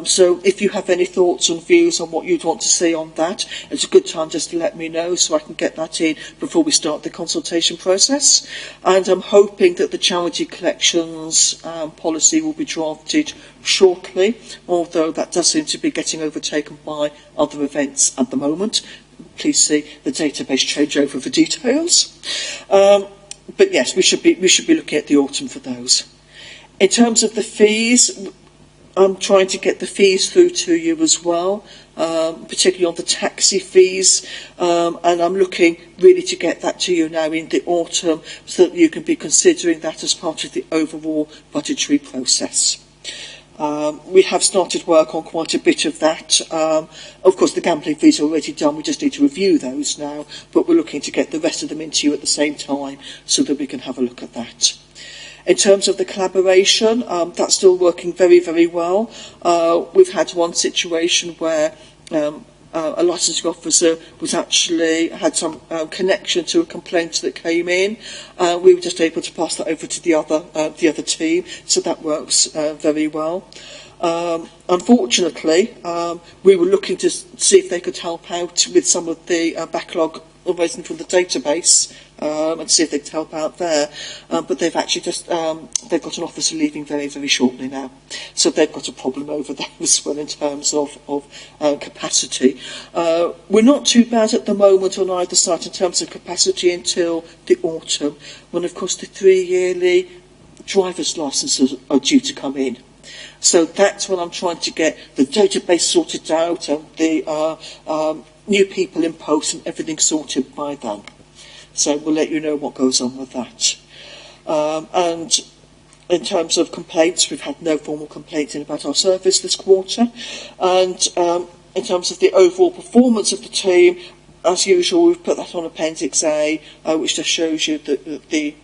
So if you have any thoughts and views on what you'd want to see on that, it's a good time just to let me know so I can get that in before we start the consultation process. And I'm hoping that the charity collections policy will be drafted shortly, although that does seem to be getting overtaken by other events at the moment. Please see the database changeover for details. But yes, we should be looking at the autumn for those. In terms of the fees, I'm trying to get the fees through to you as well, particularly on the taxi fees, and I'm looking really to get that to you now in the autumn so that you can be considering that as part of the overall budgetary process. We have started work on quite a bit of that. Of course, the gambling fees are already done. We just need to review those now. But we're looking to get the rest of them into you at the same time so that we can have a look at that. In terms of the collaboration, that's still working very, very well. We've had one situation where a licensing officer was actually had some connection to a complaint that came in. We were just able to pass that over to the other team, so that works very well. Unfortunately, we were looking to see if they could help out with some of the backlog arising from the database and see if they could help out there. But they've actually just they've got an officer leaving very, very shortly now, so they've got a problem over there as well in terms of capacity. We're not too bad at the moment on either side in terms of capacity until the autumn, when of course the 3 yearly driver's licences are due to come in. So that's when I'm trying to get the database sorted out and the new people in post and everything sorted by then. So we'll let you know what goes on with that. And in terms of complaints, we've had no formal complaints in about our service this quarter. And in terms of the overall performance of the team, as usual, we've put that on Appendix A, which just shows you the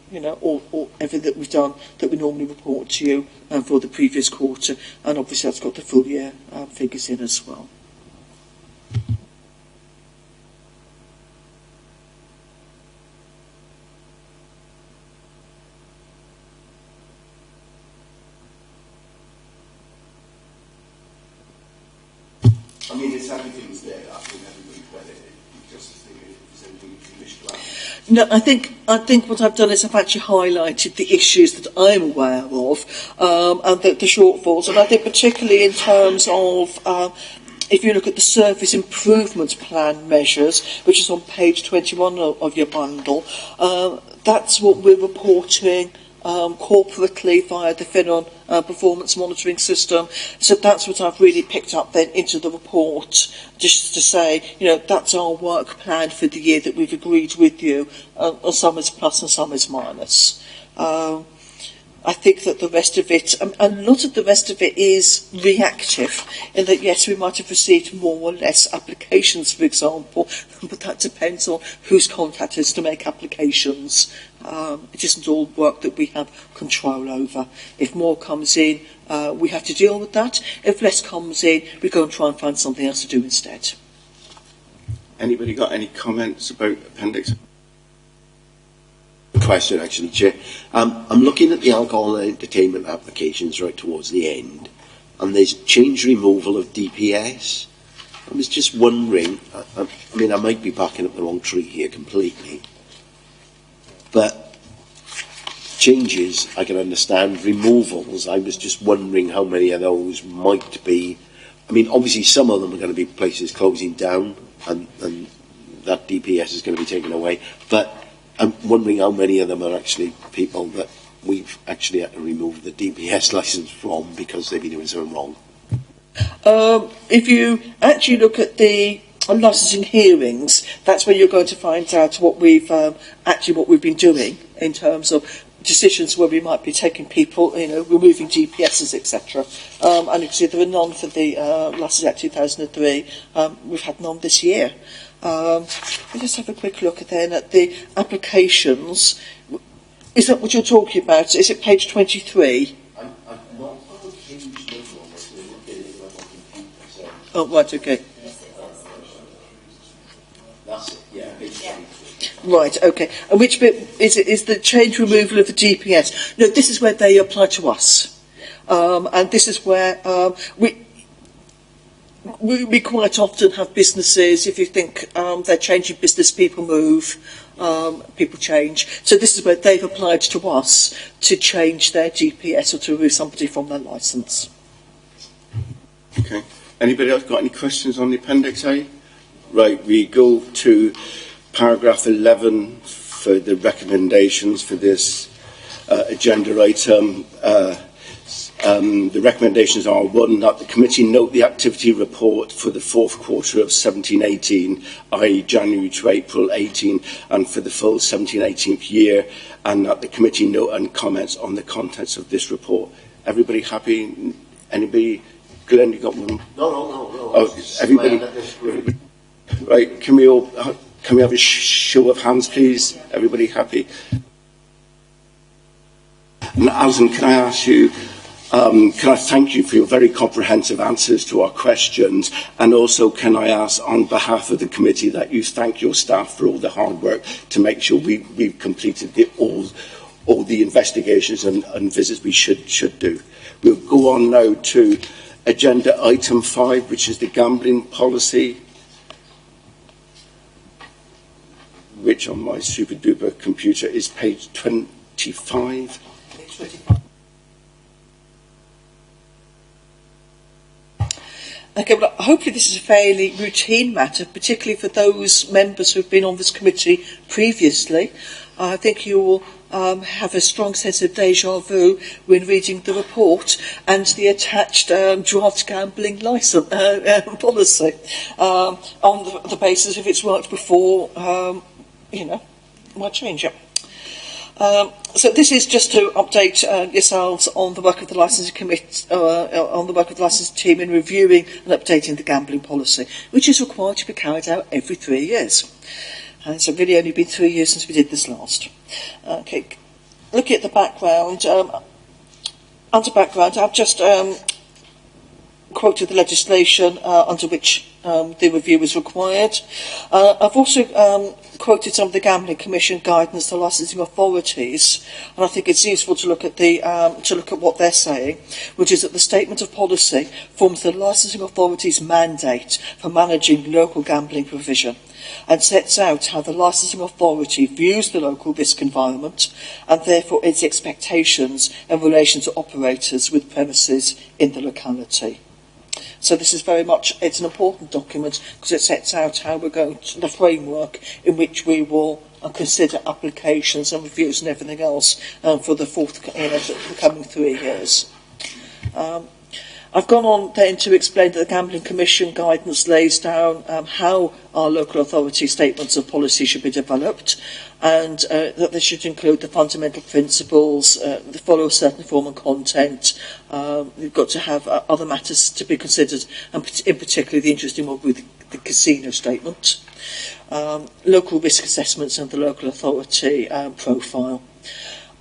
all everything that we've done that we normally report to you for the previous quarter, and obviously that's got the full year figures in as well. I mean, it's everything's there. I think everybody's read it. Just to think if there's anything you wish to add. No, I think what I've done is I've actually highlighted the issues that I'm aware of and the shortfalls, and I think particularly in terms of if you look at the service improvement plan measures, which is on page 21 of your bundle, that's what we're reporting corporately via the Finon performance monitoring system. So that's what I've really picked up then into the report, just to say, that's our work plan for the year that we've agreed with you. Some is plus and some is minus. I think that the rest of it, a lot of the rest of it is reactive, in that yes, we might have received more or less applications, for example, but that depends on who's contacted us to make applications. It isn't all work that we have control over. If more comes in, we have to deal with that. If less comes in, we go and try and find something else to do instead. Anybody got any comments about Appendix? Question, actually, Chair. I'm looking at the alcohol and entertainment applications right towards the end, and there's change removal of DPS. I was just wondering, I mean, I might be backing up the wrong tree here completely, but changes, I can understand. Removals, I was just wondering how many of those might be. I mean, obviously some of them are going to be places closing down, and that DPS is going to be taken away, but I'm wondering how many of them are actually people that we've actually had to remove the DPS licence from because they've been doing something wrong. If you actually look at the licensing hearings, that's where you're going to find out what we've been doing in terms of decisions where we might be taking people, removing DPSs, etc. And you can see there were none for the Licence Act 2003. We've had none this year. Let's just have a quick look then at the applications. Is that what you're talking about? Is it page 23? I'm not on page number on this. We're looking at it on the computer. So Oh, right, okay. that's it. Yeah, page 23. Right, okay. And which bit is it? Is the change removal of the DPS? No, this is where they apply to us. And this is where we quite often have businesses, if you think they're changing business, people move, people change. So this is where they've applied to us to change their DPS or to remove somebody from their licence. Okay. Anybody else got any questions on the Appendix A? Right, we go to paragraph 11 for the recommendations for this agenda item. The recommendations are: 1, that the committee note the activity report for the fourth quarter of 17-18, i.e. January to April 18, and for the full 17-18 year, and that the committee note and comments on the contents of this report. Everybody happy? Anybody? Glenn, you got one? No. Oh, everybody? Right, can we have a show of hands, please? Everybody happy? And Alison, can I ask you, can I thank you for your very comprehensive answers to our questions, and also can I ask on behalf of the committee that you thank your staff for all the hard work to make sure we've completed all the investigations and visits we should do. We'll go on now to agenda item 5, which is the gambling policy, which on my super duper computer is page 25. Page 25. Okay, well, hopefully this is a fairly routine matter, particularly for those members who have been on this committee previously. I think you will have a strong sense of déjà vu when reading the report and the attached draft gambling licence policy on the basis if it's worked before, why change it? So this is just to update yourselves on the work of the licensing committee, on the work of the licensing team in reviewing and updating the gambling policy, which is required to be carried out every 3 years. And it's really only been 3 years since we did this last. Okay, looking at the background, under background, I've just quoted the legislation under which the review is required. I've also quoted some of the Gambling Commission guidance to licensing authorities, and I think it's useful to look at what they're saying, which is that the statement of policy forms the licensing authority's mandate for managing local gambling provision, and sets out how the licensing authority views the local risk environment and therefore its expectations in relation to operators with premises in the locality. So this is very much, it's an important document because it sets out how we're going to, the framework in which we will consider applications and reviews and everything else for the coming 3 years. I've gone on then to explain that the Gambling Commission guidance lays down how our local authority statements of policy should be developed, and that they should include the fundamental principles, they follow a certain form and content. You've got to have other matters to be considered, and in particular the interesting one with the casino statement, local risk assessments and the local authority profile.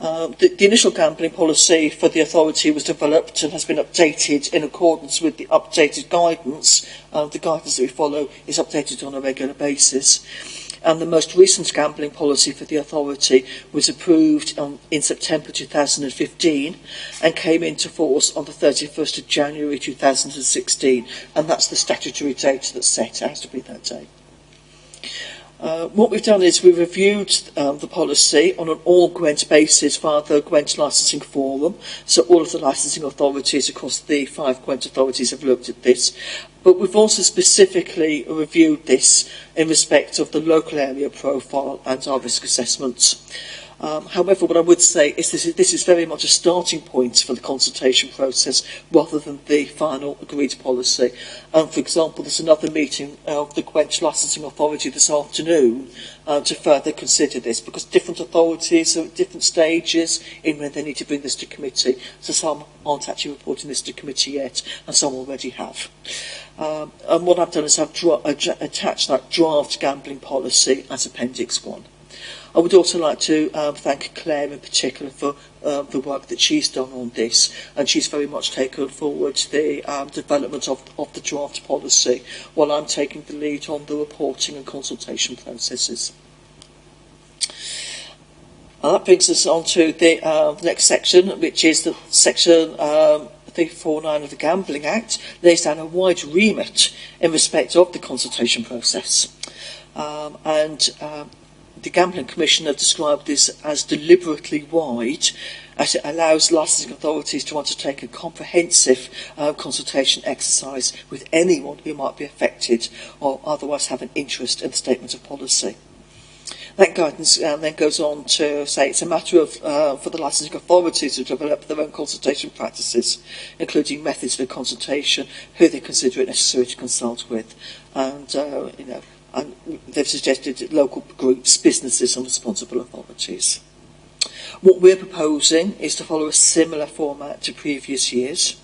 The initial gambling policy for the authority was developed and has been updated in accordance with the updated guidance. The guidance that we follow is updated on a regular basis. And the most recent gambling policy for the authority was approved in September 2015 and came into force on the 31st of January 2016. And that's the statutory date that's set. It has to be that date. What we've done is we've reviewed the policy on an all-Gwent basis via the Gwent Licensing Forum. So all of the licensing authorities across the 5 Gwent authorities have looked at this. But we've also specifically reviewed this in respect of the local area profile and our risk assessments. However, what I would say is this is very much a starting point for the consultation process rather than the final agreed policy. For example, there's another meeting of the Gwent Licensing Authority this afternoon to further consider this, because different authorities are at different stages in when they need to bring this to committee. So some aren't actually reporting this to committee yet, and some already have. And what I've done is I've attached that draft gambling policy as Appendix 1. I would also like to thank Claire in particular for the work that she's done on this, and she's very much taken forward the development of the draft policy, while I'm taking the lead on the reporting and consultation processes. And that brings us on to the next section, which is the section 349 of the Gambling Act, lays down a wide remit in respect of the consultation process. The Gambling Commission have described this as deliberately wide, as it allows licensing authorities to undertake a comprehensive consultation exercise with anyone who might be affected or otherwise have an interest in the statement of policy. That guidance then goes on to say it's a matter of for the licensing authorities to develop their own consultation practices, including methods for consultation, who they consider it necessary to consult with, and and they've suggested local groups, businesses and responsible authorities. What we're proposing is to follow a similar format to previous years,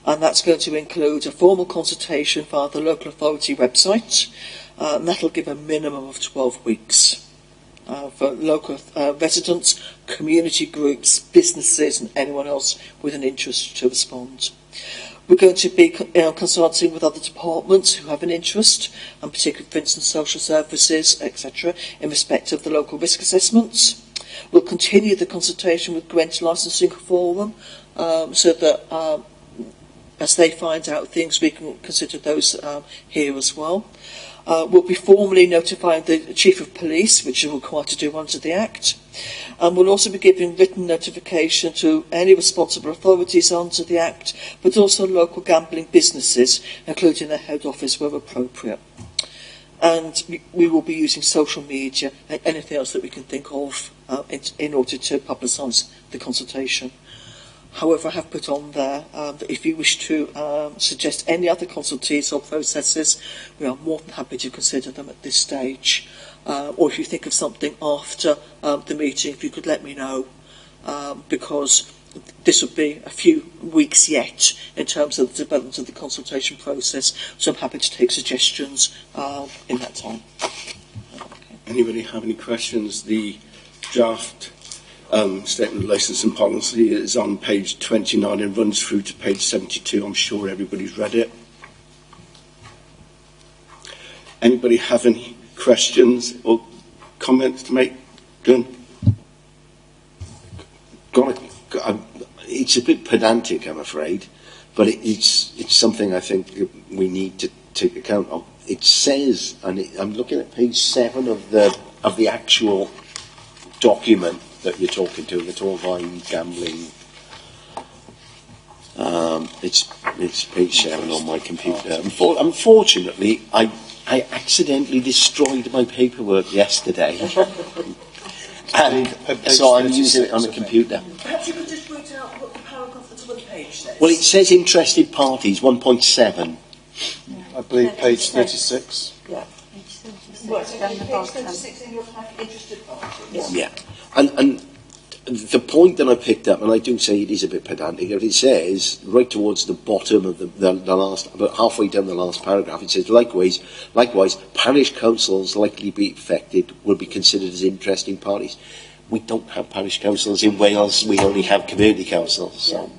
and that's going to include a formal consultation via the local authority website, and that'll give a minimum of 12 weeks for local residents, community groups, businesses and anyone else with an interest to respond. We're going to be consulting with other departments who have an interest, and particularly, for instance, social services, etc., in respect of the local risk assessments. We'll continue the consultation with Gwent Licensing Forum, so that as they find out things, we can consider those here as well. We'll be formally notifying the Chief of Police, which is required to do under the Act. And we'll also be giving written notification to any responsible authorities under the Act, but also local gambling businesses, including their head office where appropriate. And we will be using social media and anything else that we can think of in order to publicise the consultation. However, I have put on there that if you wish to suggest any other consultees or processes, we are more than happy to consider them at this stage. or if you think of something after the meeting, if you could let me know, because this will be a few weeks yet in terms of the development of the consultation process, so I'm happy to take suggestions in that time. Anybody have any questions? The draft statement of licence and policy is on page 29 and runs through to page 72. I'm sure everybody's read it. Anybody have any questions or comments to make? Good. It's a bit pedantic, I'm afraid, but it's something I think we need to take account of. It says, and I'm looking at page 7 of the actual document that you're talking to, the Torvine gambling. It's page 7 on my computer. Unfortunately, I accidentally destroyed my paperwork yesterday. And so I'm using it on the computer. Perhaps you could just point out what the paragraph that's on the page says. Well, it says interested parties, 1.7. I believe page 36. Yeah. Right, so down page the bottom. 36 in your pack, interested parties. Yeah. And the point that I picked up, and I do say it is a bit pedantic, it says right towards the bottom of the last, about halfway down the last paragraph, it says likewise, parish councils likely be affected will be considered as interesting parties. We don't have parish councils in Wales, we only have community councils. So.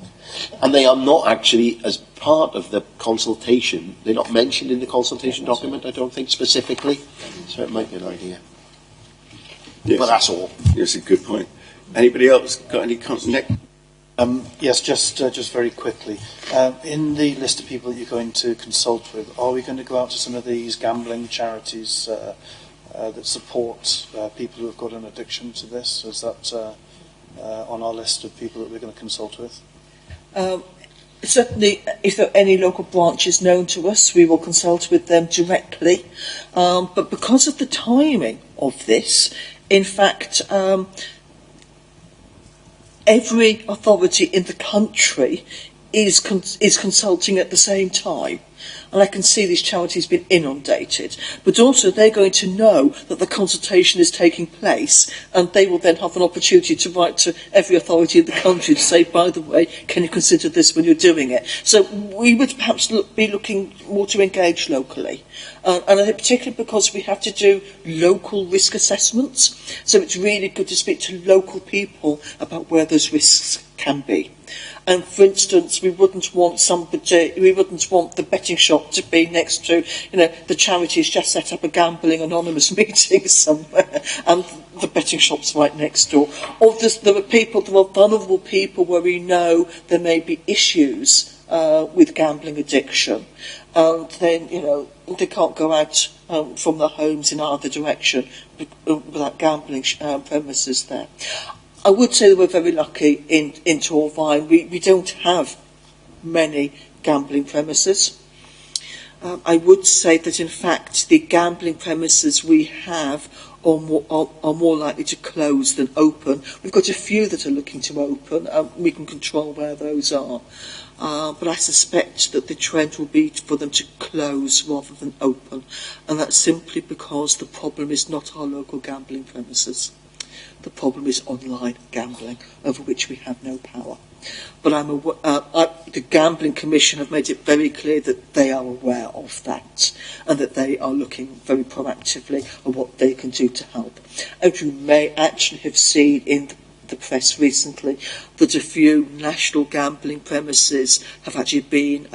And they are not actually, as part of the consultation, they're not mentioned in the consultation document, I don't think, specifically. So it might be an idea. Yes. But that's all. Yes, a good point. Anybody else got any comment? Yes, just very quickly. In the list of people that you're going to consult with, are we going to go out to some of these gambling charities that support people who have got an addiction to this? Is that on our list of people that we're going to consult with? Certainly, if there are any local branches known to us, we will consult with them directly. But because of the timing of this, in fact, every authority in the country is consulting at the same time. And I can see these charities being inundated. But also they're going to know that the consultation is taking place, and they will then have an opportunity to write to every authority in the country to say, by the way, can you consider this when you're doing it? So we would perhaps be looking more to engage locally. And I think particularly because we have to do local risk assessments, so it's really good to speak to local people about where those risks can be. And for instance, we wouldn't want the betting shop to be next to, the charity's just set up a gambling anonymous meeting somewhere, and the betting shop's right next door. Or there are vulnerable people where we know there may be issues with gambling addiction. And then, they can't go out from their homes in either direction without gambling premises there. I would say that we're very lucky in Torvine. We don't have many gambling premises. I would say that, in fact, the gambling premises we have are more likely to close than open. We've got a few that are looking to open. We can control where those are. But I suspect that the trend will be for them to close rather than open. And that's simply because the problem is not our local gambling premises. The problem is online gambling, over which we have no power. But the Gambling Commission have made it very clear that they are aware of that, and that they are looking very proactively at what they can do to help. And you may actually have seen in the press recently that a few national gambling premises have actually been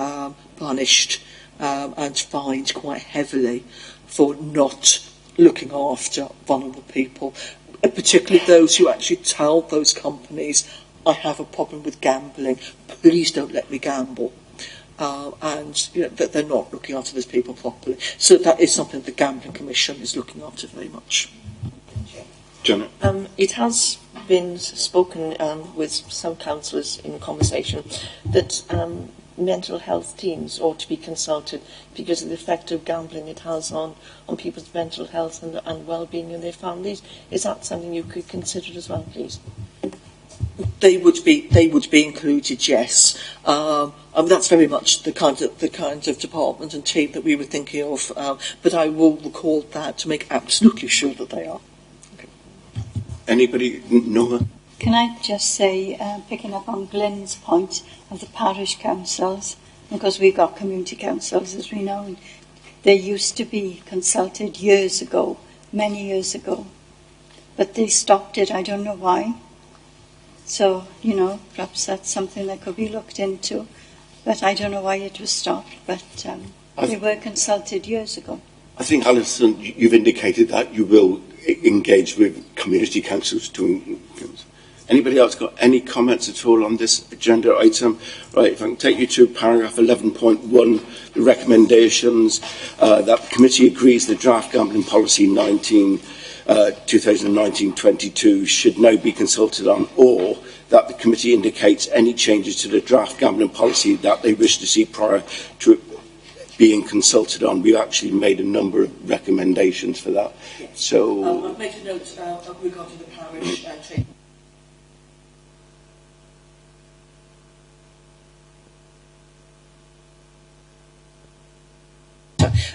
punished and fined quite heavily for not looking after vulnerable people. Particularly those who actually tell those companies, I have a problem with gambling, please don't let me gamble. And that they're not looking after those people properly. So that is something the Gambling Commission is looking after very much. Janet? It has been spoken with some councillors in conversation that mental health teams ought to be consulted because of the effect of gambling it has on people's mental health and well-being in their families. Is that something you could consider as well, please? They would be included, yes. That's very much the kind of department and team that we were thinking of. But I will record that to make absolutely sure that they are. Okay. Anybody? Noah? Can I just say, picking up on Glyn's point of the parish councils, because we've got community councils, as we know, and they used to be consulted years ago, many years ago, but they stopped it. I don't know why. So, perhaps that's something that could be looked into, but I don't know why it was stopped, but they were consulted years ago. I think, Alison, you've indicated that you will engage with community councils to... Anybody else got any comments at all on this agenda item? Right, if I can take you to paragraph 11.1, the recommendations, that the committee agrees the draft gambling policy 2019-22 should now be consulted on, or that the committee indicates any changes to the draft gambling policy that they wish to see prior to it being consulted on. We've actually made a number of recommendations for that. Yes. So I've made a note regarding the parish trade.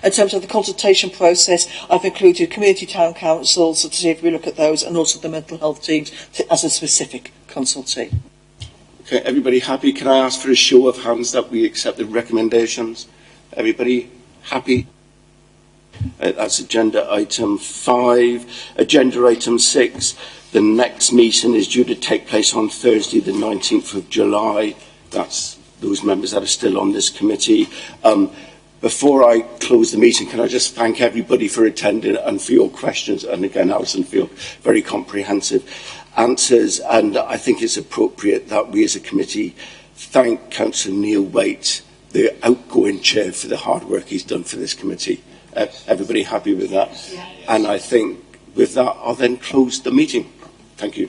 In terms of the consultation process, I've included community town councils to see if we look at those, and also the mental health teams as a specific consultee. okay, everybody happy? Can I ask for a show of hands that we accept the recommendations? Everybody happy? That's agenda item 5. Agenda item 6. The next meeting is due to take place on Thursday, the 19th of July. That's those members that are still on this committee. Before I close the meeting, can I just thank everybody for attending and for your questions, and again, Alison, for your very comprehensive answers. And I think it's appropriate that we as a committee thank Councillor Neil Waite, the outgoing chair, for the hard work he's done for this committee. Everybody happy with that? And I think with that, I'll then close the meeting. Thank you.